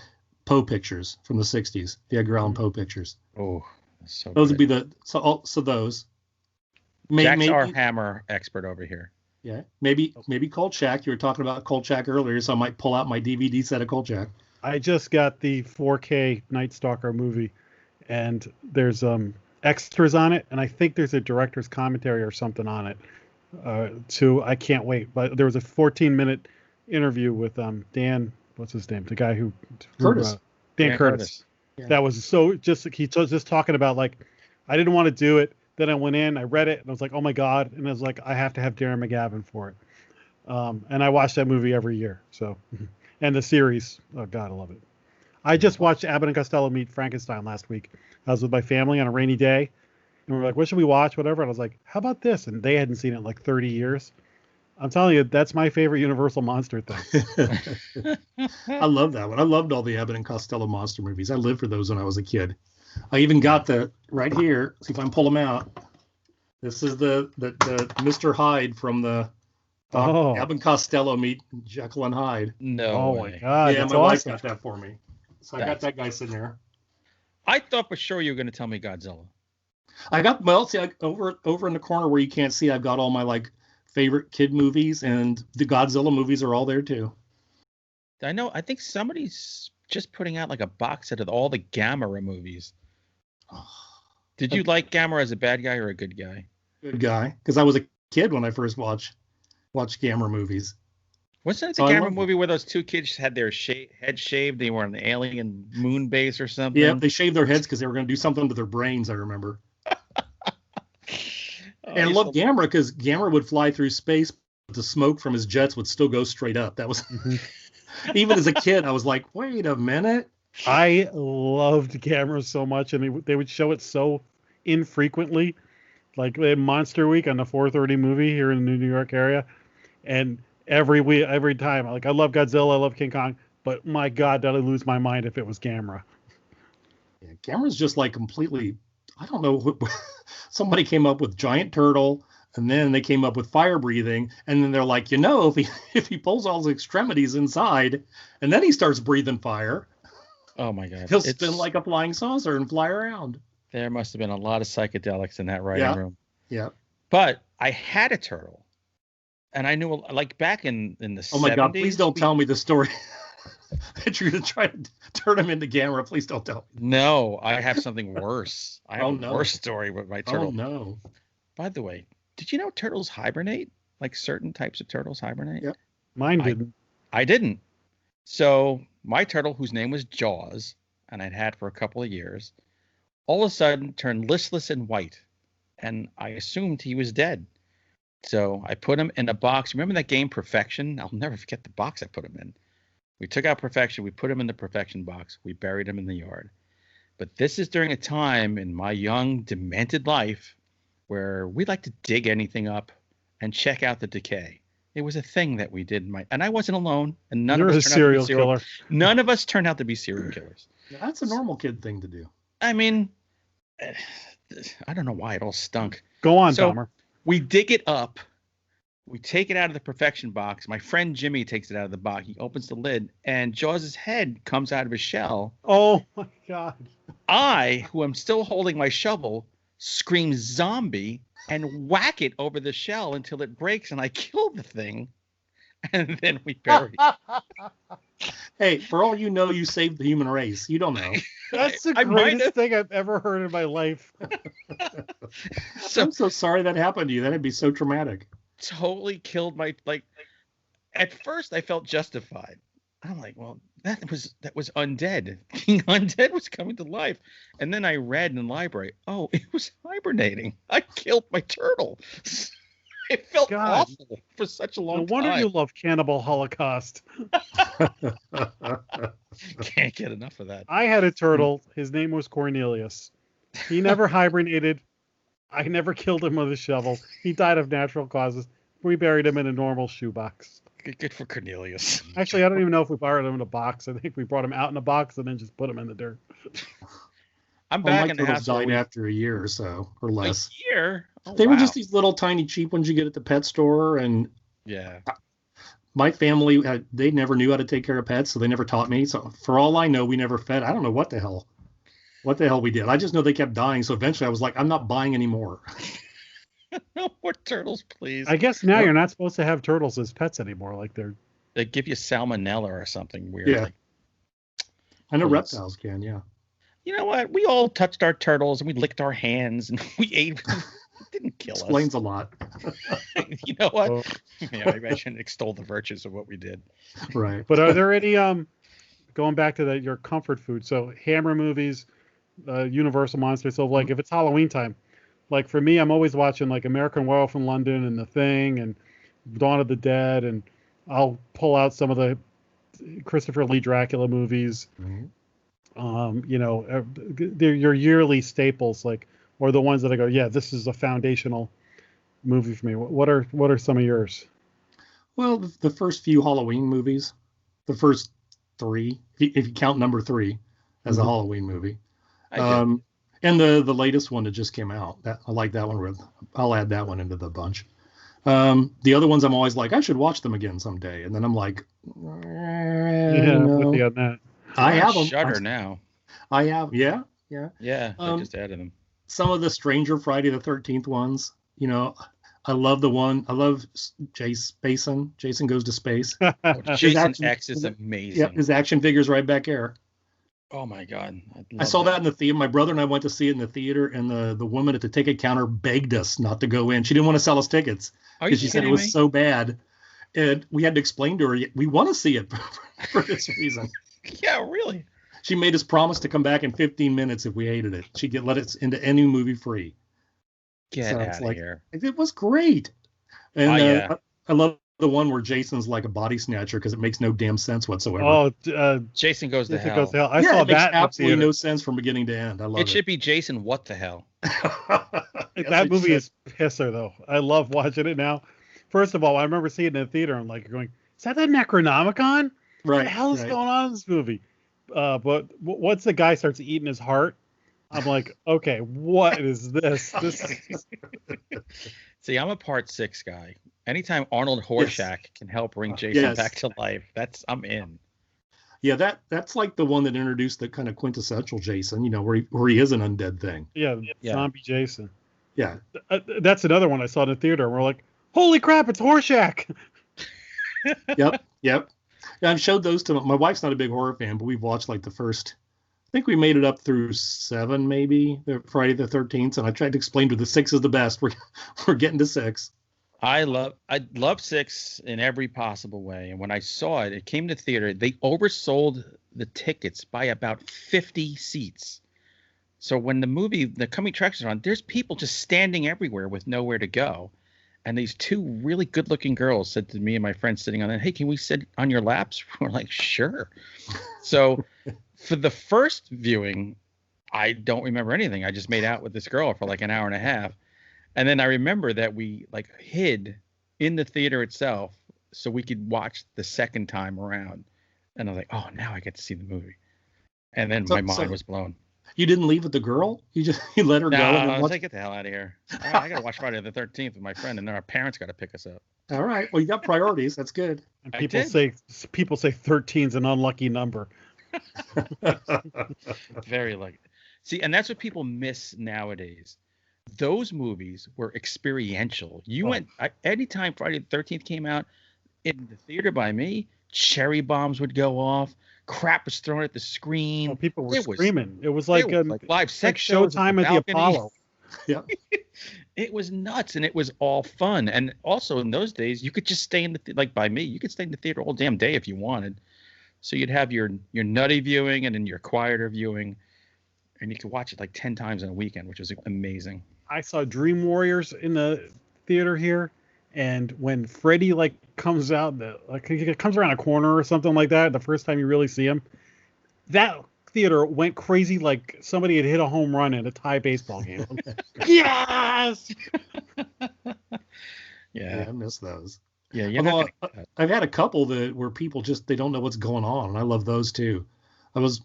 Poe pictures from the 60s, the Edgar Allan Poe pictures. Oh, so those good. Would be so those. Jack's our Hammer expert over here. Yeah, maybe Kolchak. You were talking about Kolchak earlier, so I might pull out my DVD set of Kolchak. I just got the 4K Night Stalker movie, and there's extras on it, and I think there's a director's commentary or something on it. I can't wait. But there was a 14-minute interview with Dan. What's his name? The guy who Curtis. Dan Curtis. Yeah. That was so just talking about like, I didn't want to do it. Then I went in, I read it, and I was like, oh my God. And I was like, I have to have Darren McGavin for it. And I watch that movie every year. So, and the series, oh God, I love it. I just watched Abbott and Costello Meet Frankenstein last week. I was with my family on a rainy day, and we were like, what should we watch? Whatever. And I was like, how about this? And they hadn't seen it in like 30 years. I'm telling you, that's my favorite Universal monster thing. I love that one. I loved all the Abbott and Costello monster movies. I lived for those when I was a kid. I even got the right here. See if I can pull them out. This is the Mr. Hyde from the Abbott and Costello Meet Jekyll and Hyde. No, oh my God, yeah, my wife got that for me. So I got that guy sitting there. I thought for sure you were going to tell me Godzilla. Over in the corner where you can't see, I've got all my like favorite kid movies, and the Godzilla movies are all there too. I think somebody's just putting out like a box set of all the Gamera movies. Did you like Gamera as a bad guy or a good guy? Good guy, because I was a kid when I first watched Gamera movies. Wasn't it the Gamera movie where those two kids had their head shaved? They were on the alien moon base or something. Yeah, they shaved their heads because they were going to do something to their brains. I remember. And I love Gamera because Gamera would fly through space, but the smoke from his jets would still go straight up. That was even as a kid, I was like, wait a minute. I loved Gamera so much, and they would show it so infrequently, like in Monster Week on the 4:30 movie here in the New York area, and every time, like I love Godzilla, I love King Kong, but my God, did I lose my mind if it was Gamera. Yeah, Gamera's just like completely. I don't know. Somebody came up with giant turtle, and then they came up with fire breathing, and then they're like, if he pulls all his extremities inside, and then he starts breathing fire. Oh my God! He'll spin like a flying saucer and fly around. There must have been a lot of psychedelics in that writing room. Yeah. But I had a turtle, and I knew, like back in the 70s. Oh my God! Please don't tell me the story that you're going to try to turn him into Gamera. Please don't tell me. No, I have something worse. I have a worse story with my turtle. Oh no! By the way, did you know turtles hibernate? Like certain types of turtles hibernate? Yep. Mine didn't. I didn't. So my turtle, whose name was Jaws, and I'd had for a couple of years, all of a sudden turned listless and white, and I assumed he was dead. So I put him in a box. Remember that game Perfection? I'll never forget the box I put him in. We took out Perfection. We put him in the Perfection box. We buried him in the yard. But this is during a time in my young, demented life where we like to dig anything up and check out the decay. It was a thing that we did. And I wasn't alone. And none of us turned out to be serial killer. None of us turned out to be serial killers. That's a normal kid thing to do. I mean, I don't know why it all stunk. Go on, Dahmer. We dig it up. We take it out of the Perfection box. My friend Jimmy takes it out of the box. He opens the lid, and Jaws' head comes out of his shell. Oh, my God. I, who am still holding my shovel, scream zombie and whack it over the shell until it breaks, and I kill the thing, and then we bury it. Hey, for all you know, you saved the human race. You don't know. That's the greatest thing I've ever heard in my life. I'm so sorry that happened to you. That'd be so traumatic. Totally killed my, like, at first I felt justified. I'm like, well, that was undead. King Undead was coming to life. And then I read in the library, oh, it was hibernating. I killed my turtle. It felt awful for such a long time. No wonder you love Cannibal Holocaust. Can't get enough of that. I had a turtle. His name was Cornelius. He never hibernated. I never killed him with a shovel. He died of natural causes. We buried him in a normal shoebox. Good for Cornelius. Actually, I don't even know if we buried him in a box. I think we brought him out in a box and then just put him in the dirt. I'm back in the house. Died after a year or so, or less. A year? Oh, they were just these little tiny cheap ones you get at the pet store, and yeah. My family, they never knew how to take care of pets, so they never taught me. So for all I know, we never fed. I don't know what the hell we did. I just know they kept dying. So eventually I was like, I'm not buying any more. No more turtles, please. I guess now you're not supposed to have turtles as pets anymore. Like they give you salmonella or something weird. Yeah. I know reptiles can, yeah. You know what? We all touched our turtles and we licked our hands and we ate them. It didn't kill Explains us. a lot. You know what? Oh. Yeah, maybe I shouldn't extol the virtues of what we did. Right. But are there any going back to your comfort food? So Hammer movies, Universal monsters. So like if it's Halloween time, like for me, I'm always watching like American Werewolf in London and The Thing and Dawn of the Dead, and I'll pull out some of the Christopher Lee Dracula movies. Mm-hmm. They're your yearly staples, like, or the ones that I go, yeah, this is a foundational movie for me. What are some of yours? Well, the first few Halloween movies, the first three, if you count number 3 as a Halloween movie. And the latest one that just came out, I like that one. I'll add that one into the bunch. The other ones I'm always like, I should watch them again someday. And then I'm like, yeah, no. With you on that. I have them. Shudder now. I have, yeah. Yeah, they just added them. Some of the stranger Friday the 13th ones, I love the one. I love Jason. Jason Goes to Space. Jason X is amazing. Yeah, his action figures right back here. Oh my God. I saw that in the theater. My brother and I went to see it in the theater, and the woman at the ticket counter begged us not to go in. She didn't want to sell us tickets because she said it was so bad. And we had to explain to her, we want to see it for this reason. Yeah, really. She made us promise to come back in 15 minutes if we hated it. She'd let us into any movie free. Get out of here. It was great. And yeah. I love the one where Jason's like a body snatcher because it makes no damn sense whatsoever. Oh, Jason Goes to Hell. I saw that. Makes absolutely no sense from beginning to end. I love it. It should be Jason What the Hell. That movie is pisser, though. I love watching it now. First of all, I remember seeing it in the theater and going, is that the Necronomicon? Right. What the hell is going on in this movie? But once the guy starts eating his heart, I'm like, okay, what is this? See, I'm a part 6 guy. Anytime Arnold Horshack can help bring Jason back to life, I'm in. Yeah, that's like the one that introduced the kind of quintessential Jason, where he is an undead thing. Yeah, zombie Jason. Yeah. That's another one I saw in the theater. And we're like, holy crap, it's Horshack. Yep. Yeah, I've showed those to my wife's not a big horror fan, but we've watched like the first, I think we made it up through 7, maybe, the Friday the 13th, and I tried to explain to her the 6 is the best. We're getting to 6. I love 6 in every possible way. And when I saw it, it came to theater. They oversold the tickets by about 50 seats. So when the coming attractions are on, there's people just standing everywhere with nowhere to go. And these 2 really good-looking girls said to me and my friend sitting on it, "Hey, can we sit on your laps?" We're like, "Sure." So for the first viewing, I don't remember anything. I just made out with this girl for like an hour and a half. And then I remember that we hid in the theater itself so we could watch the second time around. And I was like, oh, now I get to see the movie. And then my mind was blown. You didn't leave with the girl? You let her go? I was like, get the hell out of here. I got to watch Friday the 13th with my friend, and then our parents got to pick us up. All right. Well, you got priorities. That's good. And people say 13's an unlucky number. Very lucky. See, and that's what people miss nowadays. Those movies were experiential. You went anytime Friday the 13th came out in the theater by me, cherry bombs would go off, crap was thrown at the screen. Oh, people were screaming. It was like live sex shows showtime at the Apollo. Yeah. It was nuts, and it was all fun. And also in those days, you could just stay in by me, you could stay in the theater all damn day if you wanted. So you'd have your nutty viewing and then your quieter viewing, and you could watch it like 10 times in a weekend, which was amazing. I saw Dream Warriors in the theater here, and when Freddy comes out, he comes around a corner or something like that, the first time you really see him, that theater went crazy like somebody had hit a home run in a tie baseball game. Yes! Yeah, I miss those. Yeah, I've had a couple where people just they don't know what's going on, and I love those too.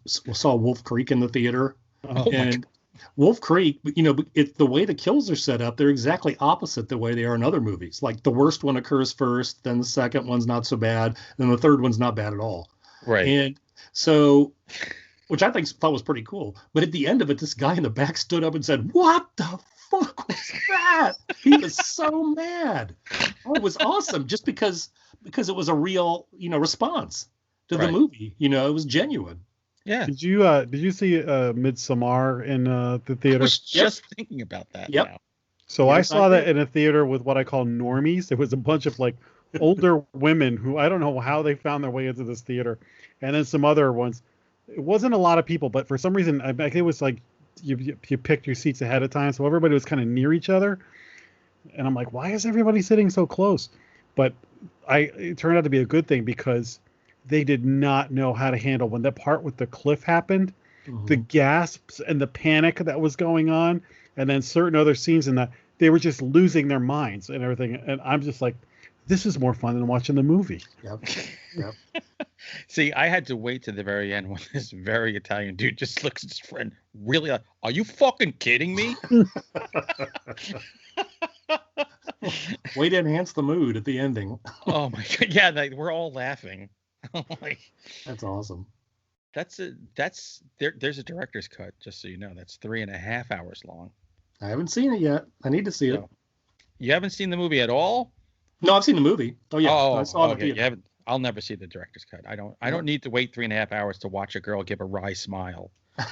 Saw Wolf Creek in the theater, and Wolf Creek, it's the way the kills are set up. They're exactly opposite the way they are in other movies. Like the worst one occurs first, then the second one's not so bad, then the third one's not bad at all. Right. And so, which I thought was pretty cool. But at the end of it, this guy in the back stood up and said, "What the fuck was that?" He was so mad. Oh, it was awesome, just because it was a real, response to the movie. It was genuine. Yeah. Did you see Midsommar in the theater? I was just thinking about that. Yep. Now. So I saw that in a theater with what I call normies. It was a bunch of older women who I don't know how they found their way into this theater, and then some other ones. It wasn't a lot of people, but for some reason, I think it was like you picked your seats ahead of time, so everybody was kind of near each other. And I'm like, why is everybody sitting so close? But it turned out to be a good thing because they did not know how to handle when that part with the cliff happened, the gasps and the panic that was going on, and then certain other scenes in that they were just losing their minds and everything. And I'm just like, this is more fun than watching the movie. Yep. See, I had to wait to the very end when this very Italian dude just looks at his friend really like, are you fucking kidding me? Way to enhance the mood at the ending. Oh my God. Yeah, we're all laughing. That's awesome. There's a director's cut, just so you know. That's 3.5 hours long. I haven't seen it yet. I need to see it. You haven't seen the movie at all? No, I've seen the movie. Oh yeah, I saw it. Okay, you haven't. I'll never see the director's cut. I don't need to wait 3.5 hours to watch a girl give a wry smile. I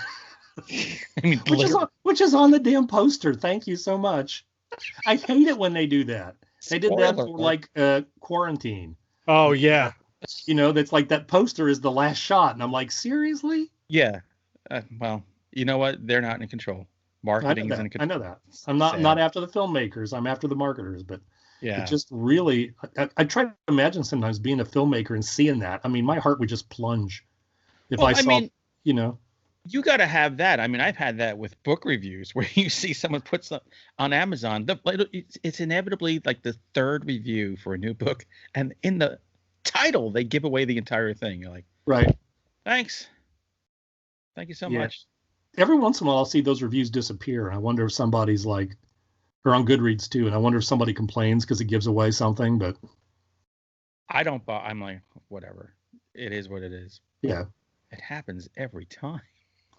mean, which is on the damn poster. Thank you so much. I hate it when they do that. They did that for like Quarantine. Oh yeah. That's like that poster is the last shot, and I'm like, seriously? Yeah. Well, you know what? They're not in control. Marketing is in control. I know that. I'm not after the filmmakers. I'm after the marketers. But yeah, it just really. I try to imagine sometimes being a filmmaker and seeing that. I mean, my heart would just plunge if I saw. You got to have that. I mean, I've had that with book reviews where you see someone puts on Amazon. It's inevitably like the third review for a new book, and in the title they give away the entire thing. You're like, right? Thanks. Thank you so much. Every once in a while, I'll see those reviews disappear, and I wonder if somebody's like, or on Goodreads too, and I wonder if somebody complains because it gives away something. But I don't. I'm like, whatever. It is what it is. Yeah. It happens every time.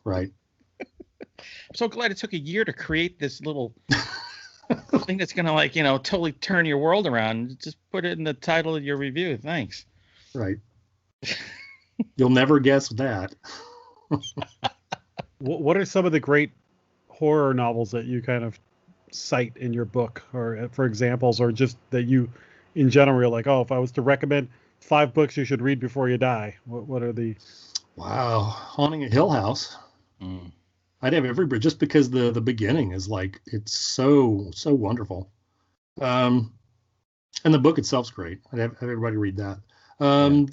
Right. I'm so glad it took a year to create this little thing that's gonna totally turn your world around. Just put it in the title of your review. Thanks. Right. You'll never guess that. What are some of the great horror novels that you kind of cite in your book, or for examples, or just that you, in general, you're like, oh, if I was to recommend 5 books you should read before you die, what are the? Wow, Haunting at Hill House. I'd have everybody, just because the beginning is like, it's so wonderful. And the book itself's great. I'd have everybody read that. I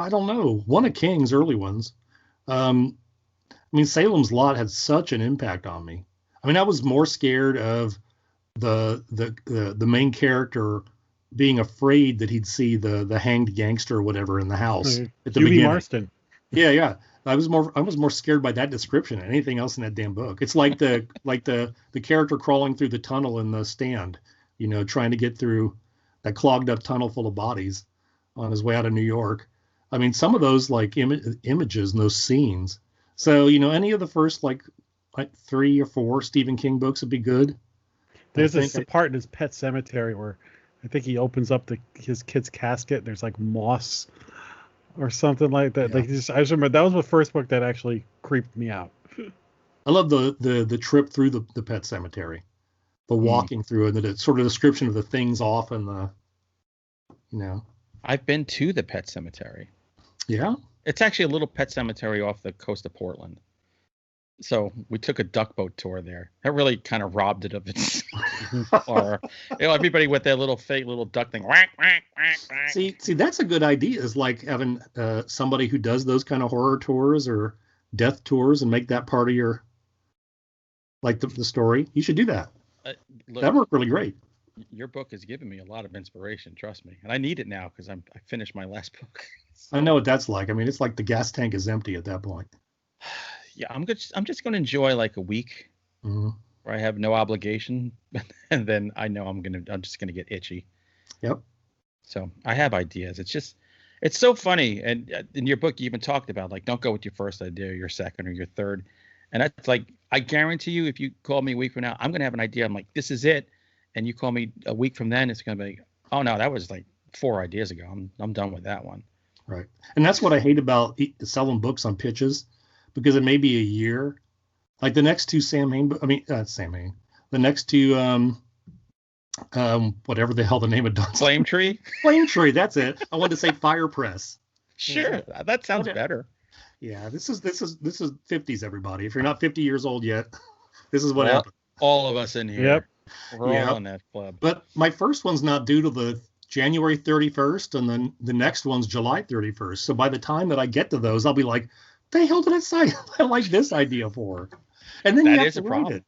don't know. One of King's early ones. I mean, Salem's Lot had such an impact on me. I mean, I was more scared of the main character being afraid that he'd see the hanged gangster or whatever in the house at the beginning. Marston. Yeah. I was more scared by that description than anything else in that damn book. It's like the character crawling through the tunnel in The Stand, trying to get through that clogged up tunnel full of bodies on his way out of New York. I mean, some of those like images and those scenes. So, any of the first like 3 or 4 Stephen King books would be good. There's a part in his Pet Cemetery where I think he opens up his kid's casket. And there's like moss or something like that. Yeah. Like I just remember that was the first book that actually creeped me out. I love the trip through the Pet Cemetery, the walking through, and the sort of description of the things off and the. I've been to the Pet Cemetery. Yeah. It's actually a little pet cemetery off the coast of Portland. So we took a duck boat tour there. That really kind of robbed it of its horror. Everybody with their little fake little duck thing. Whack, whack, whack, whack. See, that's a good idea. Is like having somebody who does those kind of horror tours or death tours and make that part of your, like the story. You should do that. Look, that worked really great. Your book has given me a lot of inspiration. Trust me, and I need it now because I finished my last book. I know what that's like. I mean, it's like the gas tank is empty at that point. Yeah, I'm just going to enjoy like a week where I have no obligation, and then I know I'm just gonna get itchy. Yep. So I have ideas. It's so funny, and in your book you even talked about like don't go with your first idea, or your second, or your third, and that's like I guarantee you, if you call me a week from now, I'm gonna have an idea. I'm like, this is it, and you call me a week from then, it's gonna be, oh no, that was like 4 ideas ago. I'm done with that one. Right, and that's what I hate about selling books on pitches, because it may be a year. Like the next 2 Sam Hain, the next 2, whatever the hell the name of Don's. Flame Tree? Flame Tree, that's it. I wanted to say Fire Press. Sure, that sounds better. Yeah, this is 50s, everybody. If you're not 50 years old yet, this is what happened. All of us in here. Yep. We're all in that club. But my first one's not due to the January 31st, and then the next one's July 31st. So by the time that I get to those, I'll be like, the hell did I like this idea for? And then that you have is to a write problem. it.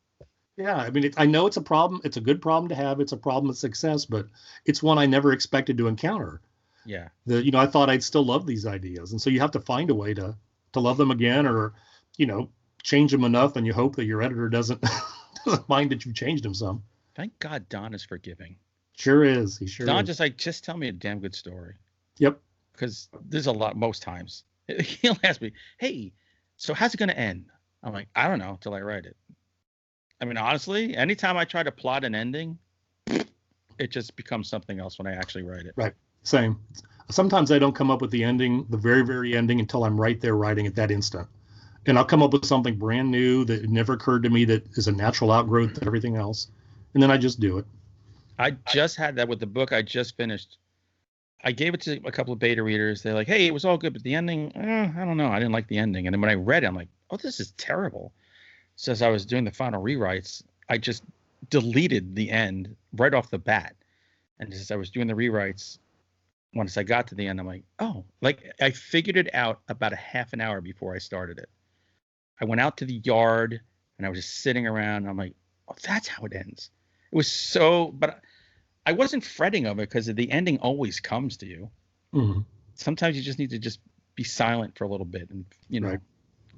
Yeah, I mean, I know it's a problem. It's a good problem to have. It's a problem of success, but it's one I never expected to encounter. Yeah. I thought I'd still love these ideas, and so you have to find a way to love them again, or change them enough, and you hope that your editor doesn't mind that you changed them some. Thank God Don is forgiving. Sure is. He sure Don is. just tell me a damn good story. Yep. Because there's a lot most times. He'll ask me, "Hey, so how's it going to end?" I'm like, "I don't know until I write it." I mean, honestly, anytime I try to plot an ending, it just becomes something else when I actually write it. Right. Same. Sometimes I don't come up with the ending, the very, very ending, until I'm right there writing at that instant. And I'll come up with something brand new that never occurred to me that is a natural outgrowth of everything else. And then I just do it. I just had that with the book I just finished. I gave it to a couple of beta readers. They're like, "Hey, it was all good, but the ending, I don't know. I didn't like the ending." And then when I read it, I'm like, "Oh, this is terrible." So as I was doing the final rewrites, I just deleted the end right off the bat. And as I was doing the rewrites, once I got to the end, I'm like, "Oh," like I figured it out about a half an hour before I started it. I went out to the yard and I was just sitting around. And I'm like, "Oh, that's how it ends." It was so, but I wasn't fretting over it because the ending always comes to you. Mm-hmm. Sometimes you just need to just be silent for a little bit and, Right.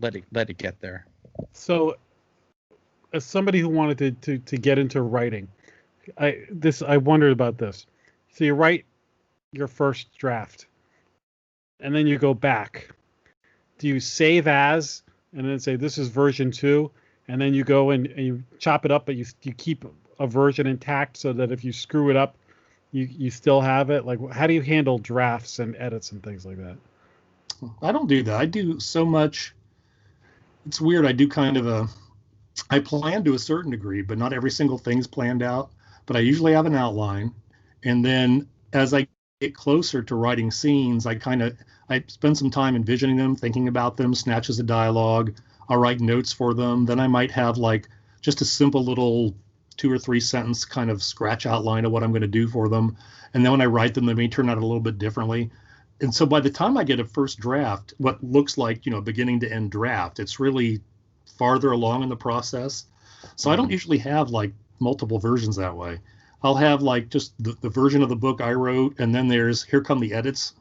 let it get there. So, as somebody who wanted to get into writing, I wondered about this. So you write your first draft, and then you go back. Do you save as, and then say this is version 2, and then you go and you chop it up, but you keep a version intact so that if you screw it up, you still have it? Like, how do you handle drafts and edits and things like that? I don't do that. I do so much. It's weird. I do kind of I plan to a certain degree, but not every single thing's planned out. But I usually have an outline. And then as I get closer to writing scenes, I spend some time envisioning them, thinking about them, snatches of dialogue. I'll write notes for them. Then I might have like just a simple little 2 or 3 sentence kind of scratch outline of what I'm going to do for them. And then when I write them, they may turn out a little bit differently. And so by the time I get a first draft, what looks like, beginning to end draft, it's really farther along in the process. So I don't usually have like multiple versions that way. I'll have like just the version of the book I wrote, and then here come the edits.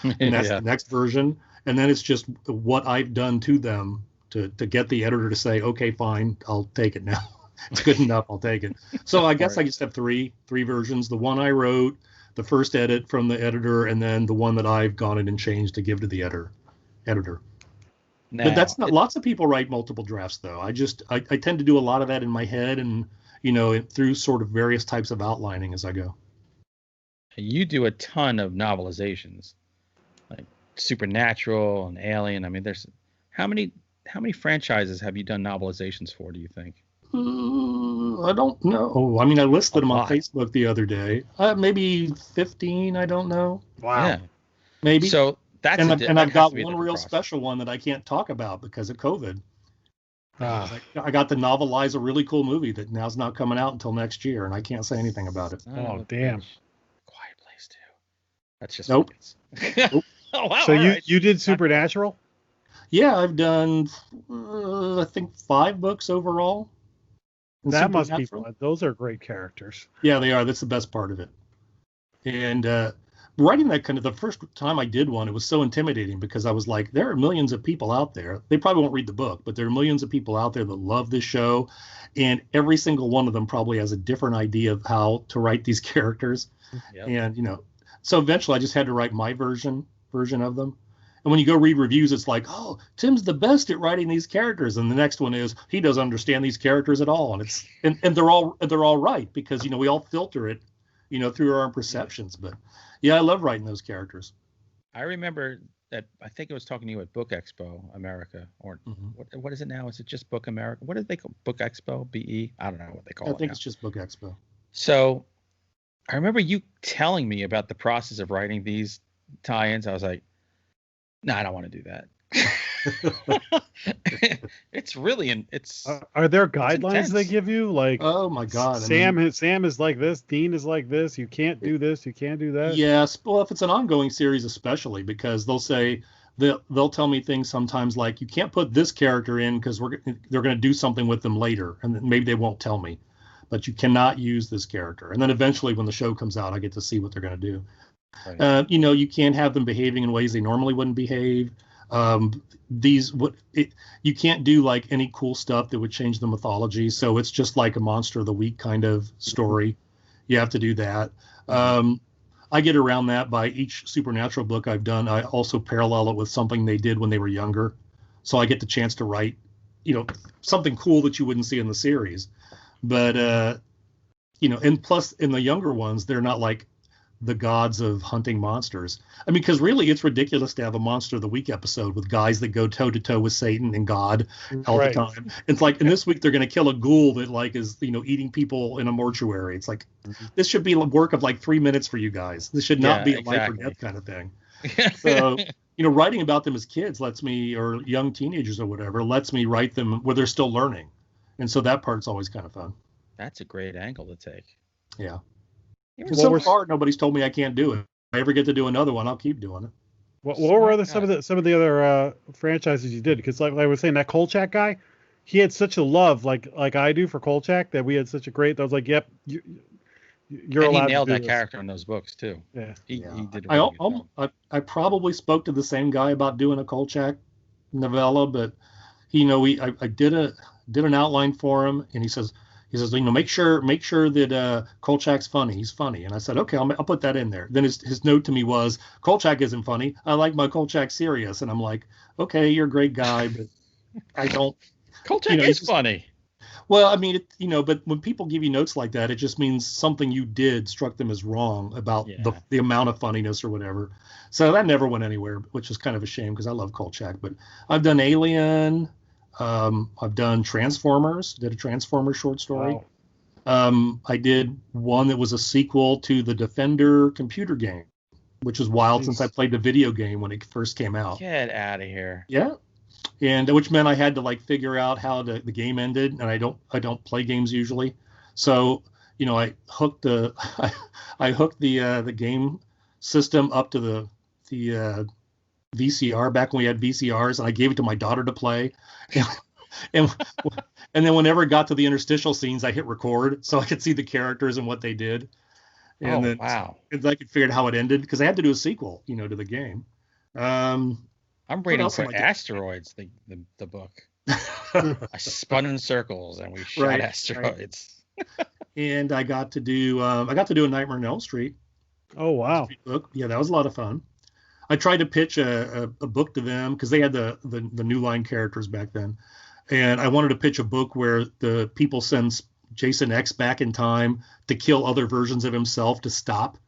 And that's the next version. And then it's just what I've done to them to get the editor to say, okay, fine, I'll take it now. It's good enough, I'll take it. So I guess I just have three versions. The one I wrote, the first edit from the editor, and then the one that I've gone in and changed to give to the editor. Now, but that's not, lots of people write multiple drafts though. I tend to do a lot of that in my head and, through sort of various types of outlining as I go. You do a ton of novelizations, like Supernatural and Alien. I mean, there's how many franchises have you done novelizations for, do you think? I don't know. I mean, I listed them on Facebook the other day. Maybe 15. I don't know. Wow. Yeah. Maybe. So that's and I've got one real special one that I can't talk about because of COVID. I got to novelize a really cool movie that now's not coming out until next year, and I can't say anything about it. Oh, damn. Quiet Place 2. That's just nope. Nope. Oh, wow. So you did Supernatural? Yeah, I've done I think 5 books overall. That must be fun. Those are great characters. Yeah, they are. That's the best part of it. And writing that the first time I did one, it was so intimidating because I was like, there are millions of people out there. They probably won't read the book, but there are millions of people out there that love this show. And every single one of them probably has a different idea of how to write these characters. Yep. And, so eventually I just had to write my version of them. And when you go read reviews, it's like, oh, Tim's the best at writing these characters. And the next one is he doesn't understand these characters at all. And and they're all right because, we all filter it, through our own perceptions. But yeah, I love writing those characters. I remember that I think I was talking to you at Book Expo America, or what is it now? Is it just Book America? What did they call Book Expo? BE? I don't know what they call it. I think it's just Book Expo. So I remember you telling me about the process of writing these tie-ins. I was like, no, I don't want to do that. It's really are there guidelines they give you? Like, oh my God, Sam is like this, Dean is like this. You can't do this, you can't do that. Yes, well, if it's an ongoing series, especially because they'll tell me things sometimes like you can't put this character in because they're going to do something with them later, and maybe they won't tell me, but you cannot use this character. And then eventually, when the show comes out, I get to see what they're going to do. Right. You can't have them behaving in ways they normally wouldn't behave. You can't do like any cool stuff that would change the mythology. So it's just like a Monster of the Week kind of story. You have to do that. I get around that by each supernatural book I've done. I also parallel it with something they did when they were younger. So I get the chance to write, something cool that you wouldn't see in the series. But, and plus in the younger ones, they're not like the gods of hunting monsters. I mean, because really it's ridiculous to have a Monster of the Week episode with guys that go toe to toe with Satan and God all the time. It's like, and this week they're going to kill a ghoul that like is, eating people in a mortuary. It's like, this should be a work of like 3 minutes for you guys. This should not be a life or death kind of thing. So, writing about them as kids lets me, or young teenagers or whatever, lets me write them where they're still learning. And so that part's always kind of fun. That's a great angle to take. Yeah. So far, nobody's told me I can't do it. If I ever get to do another one, I'll keep doing it. What were some of the other franchises you did? Because like I was saying, that Kolchak guy, he had such a love, like I do for Kolchak, that we had such a great. I was like, yep, you're allowed. He nailed to do that this. character in those books too. Yeah, he did. I probably spoke to the same guy about doing a Kolchak novella, but I did an outline for him, and he says, make sure that Kolchak's funny. He's funny. And I said, okay, I'll put that in there. Then his note to me was, Kolchak isn't funny. I like my Kolchak serious. And I'm like, okay, you're a great guy, but I don't. Kolchak is funny. Well, I mean, but when people give you notes like that, it just means something you did struck them as wrong about the amount of funniness or whatever. So that never went anywhere, which is kind of a shame because I love Kolchak. But I've done Alien. I've done Transformers, did a Transformers short story. Wow. I did one that was a sequel to the Defender computer game, which is wild since I played the video game when it first came out. Get out of here. Yeah. And which meant I had to like figure out how the game ended, and I don't play games usually. So, I hooked the game system up to the VCR back when we had VCRs, and I gave it to my daughter to play. And then whenever it got to the interstitial scenes, I hit record so I could see the characters and what they did. And wow. I could figure out how it ended because I had to do a sequel, to the game. I'm waiting for Asteroids, the book. I spun in circles and we shot asteroids. Right. And I got to do a Nightmare on Elm Street. Oh wow. Book. Yeah, that was a lot of fun. I tried to pitch a book to them because they had the New Line characters back then. And I wanted to pitch a book where the people send Jason X back in time to kill other versions of himself to stop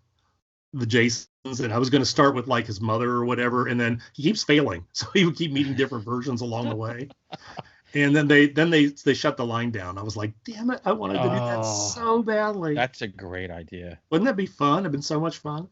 the Jasons. And I was going to start with like his mother or whatever. And then he keeps failing. So he would keep meeting different versions along the way. And then they shut the line down. I was like, damn it. I wanted to do that so badly. That's a great idea. Wouldn't that be fun? It'd been so much fun.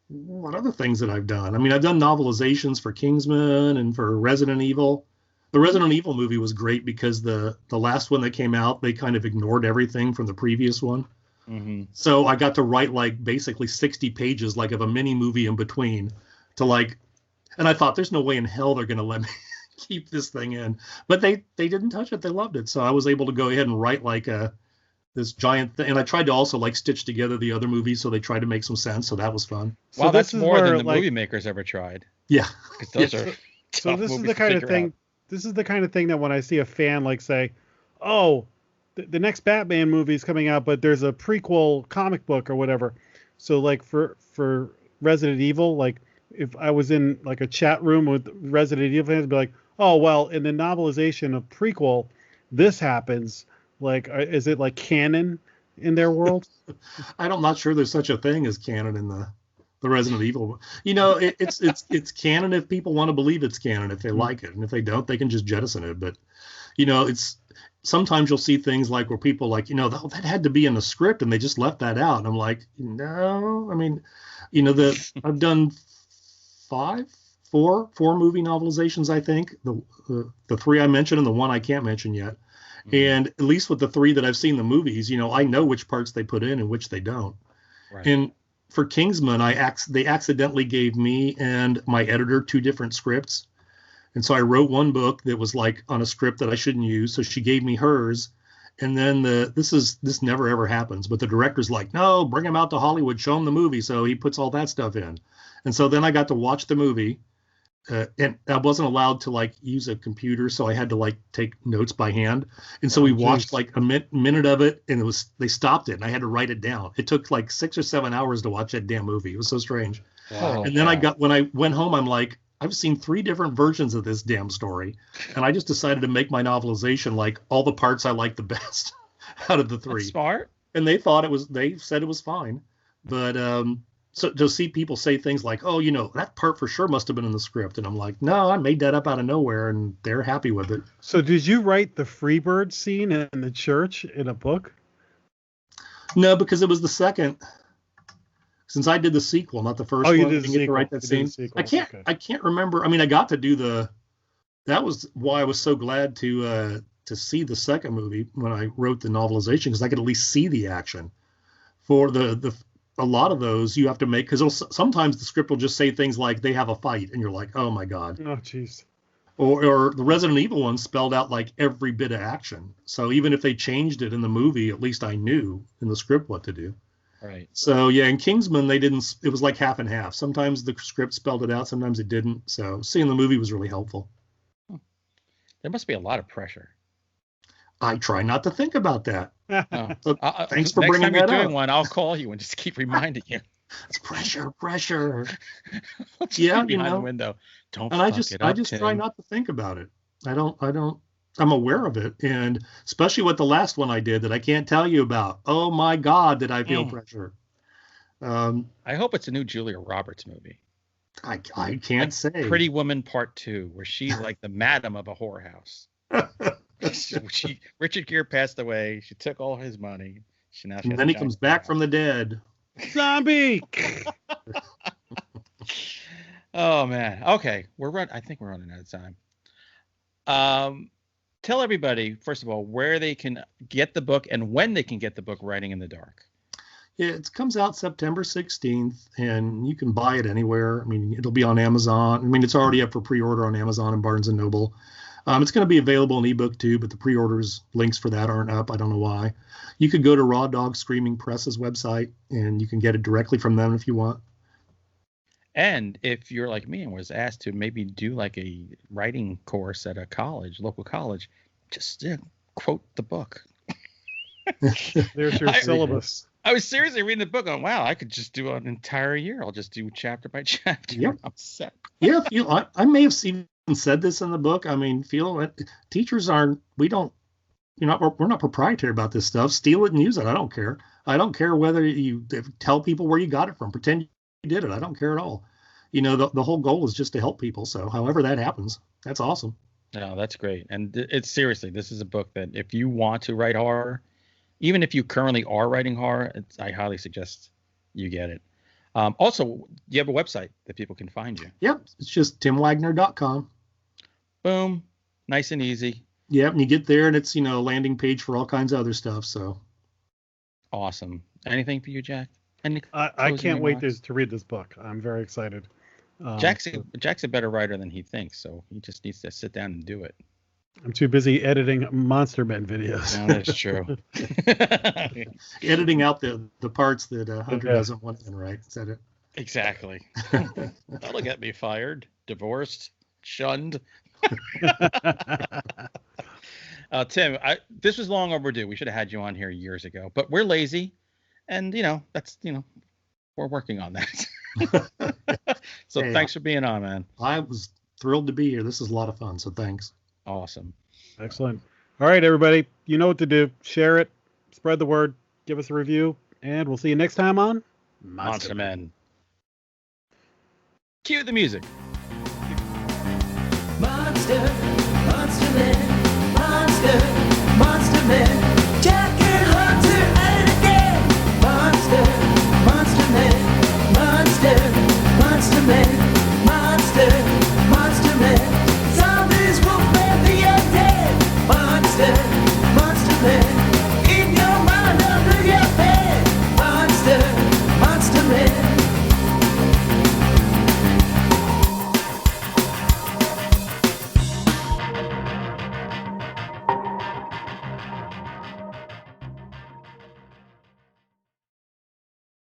What other things that I've done? I mean, I've done novelizations for Kingsman and for Resident Evil. The Resident Evil movie was great because the last one that came out, they kind of ignored everything from the previous one. Mm-hmm. So I got to write like basically 60 pages like of a mini movie in between to like, and I thought there's no way in hell they're going to let me keep this thing in, but they didn't touch it. They loved it. So I was able to go ahead and write like this giant thing, and I tried to also like stitch together the other movies so they tried to make some sense. So that was fun. Wow, that's more than the movie makers ever tried. Yeah, because those are. So this is the kind of thing. This is the kind of thing that when I see a fan like say, "Oh, the next Batman movie is coming out, but there's a prequel comic book or whatever." So like for Resident Evil, like if I was in like a chat room with Resident Evil fans, I'd be like, "Oh well, in the novelization of prequel, this happens." Like, is it like canon in their world? I'm not sure there's such a thing as canon in the Resident Evil. It's canon if people want to believe it's canon, if they like it, and if they don't, they can just jettison it. But it's sometimes you'll see things like where people like, that had to be in the script and they just left that out, and I'm like, no. I mean, I've done four movie novelizations, I think. The three I mentioned and the one I can't mention yet. And at least with the three that I've seen the movies, I know which parts they put in and which they don't. Right. And for Kingsman, they accidentally gave me and my editor two different scripts. And so I wrote one book that was like on a script that I shouldn't use. So she gave me hers. And then this never ever happens. But the director's like, no, bring him out to Hollywood, show him the movie. So he puts all that stuff in. And so then I got to watch the movie. and I wasn't allowed to like use a computer, so I had to like take notes by hand. And so we watched like a minute of it, and they stopped it, and I had to write it down. It took like 6 or 7 hours to watch that damn movie. It was so strange. Wow. And then when I went home, I'm like, I've seen 3 different versions of this damn story, and I just decided to make my novelization like all the parts I like the best out of the 3. That's smart. And they said it was fine, but so to see people say things like, oh, that part for sure must have been in the script, and I'm like, no, I made that up out of nowhere, and they're happy with it. So did you write the Freebird scene in the church in a book? No, because it was the second. Since I did the sequel, not the first one, you I did didn't get to write that scene. I can't remember. I mean, I got to do that was why I was so glad to see the second movie when I wrote the novelization, because I could at least see the action. For a lot of those you have to make, because sometimes the script will just say things like they have a fight, and you're like, oh my God. Oh, jeez. Or the Resident Evil one spelled out like every bit of action. So even if they changed it in the movie, at least I knew in the script what to do. Right. So yeah, in Kingsman it was like half and half. Sometimes the script spelled it out, sometimes it didn't. So seeing the movie was really helpful. There must be a lot of pressure. I try not to think about that. So thanks for Next bringing time that you're up. doing one, I'll call you and just keep reminding you. It's pressure. Yeah, behind the window. Don't. And I just try not to think about it. I don't. I'm aware of it, and especially with the last one I did that I can't tell you about. Oh my God, did I feel pressure? I hope it's a new Julia Roberts movie. I can't say. Pretty Woman Part 2, where she's like the madam of a whorehouse. Richard Gere passed away. She took all his money. And then he comes back from the dead. Zombie. Oh man. Okay, I think we're running out of time. Tell everybody, first of all, where they can get the book and when they can get the book, Writing in the Dark. Yeah, it comes out September 16th, and you can buy it anywhere. I mean, it'll be on Amazon. I mean, it's already up for pre-order on Amazon and Barnes & Noble. It's going to be available in ebook too, but the pre-orders links for that aren't up. I don't know why. You could go to Raw Dog Screaming Press's website, and you can get it directly from them if you want. And if you're like me and was asked to maybe do like a writing course at a local college, just quote the book. There's your syllabus. I was seriously reading the book. Wow, I could just do an entire year. I'll just do chapter by chapter. Yep. I'm set. Yeah, I may have even said this in the book. I mean, teachers we're not proprietary about this stuff. Steal it and use it. I don't care. I don't care whether you tell people where you got it from. Pretend you did it. I don't care at all. The whole goal is just to help people. So however that happens, that's awesome. No, that's great. And it's seriously, this is a book that if you want to write horror, even if you currently are writing horror, I highly suggest you get it. Also, you have a website that people can find you. Yep. It's just timwaggoner.com. Boom. Nice and easy. Yep. And you get there and it's, a landing page for all kinds of other stuff. So awesome. Anything for you, Jack? I can't wait to read this book. I'm very excited. Jack's a better writer than he thinks, so he just needs to sit down and do it. I'm too busy editing Monster Men videos. No, that's true. Editing out the parts that Hunter doesn't want in, right? Is that it? Exactly. That'll get me fired, divorced, shunned. Tim, this was long overdue. We should have had you on here years ago, but we're lazy, and that's we're working on that. So hey, thanks for being on, man. I was thrilled to be here. This is a lot of fun. So thanks. Awesome. Excellent. All right, everybody. You know what to do. Share it. Spread the word. Give us a review. And we'll see you next time on Monster Men. Cue the music. Monster Men, Monster Men.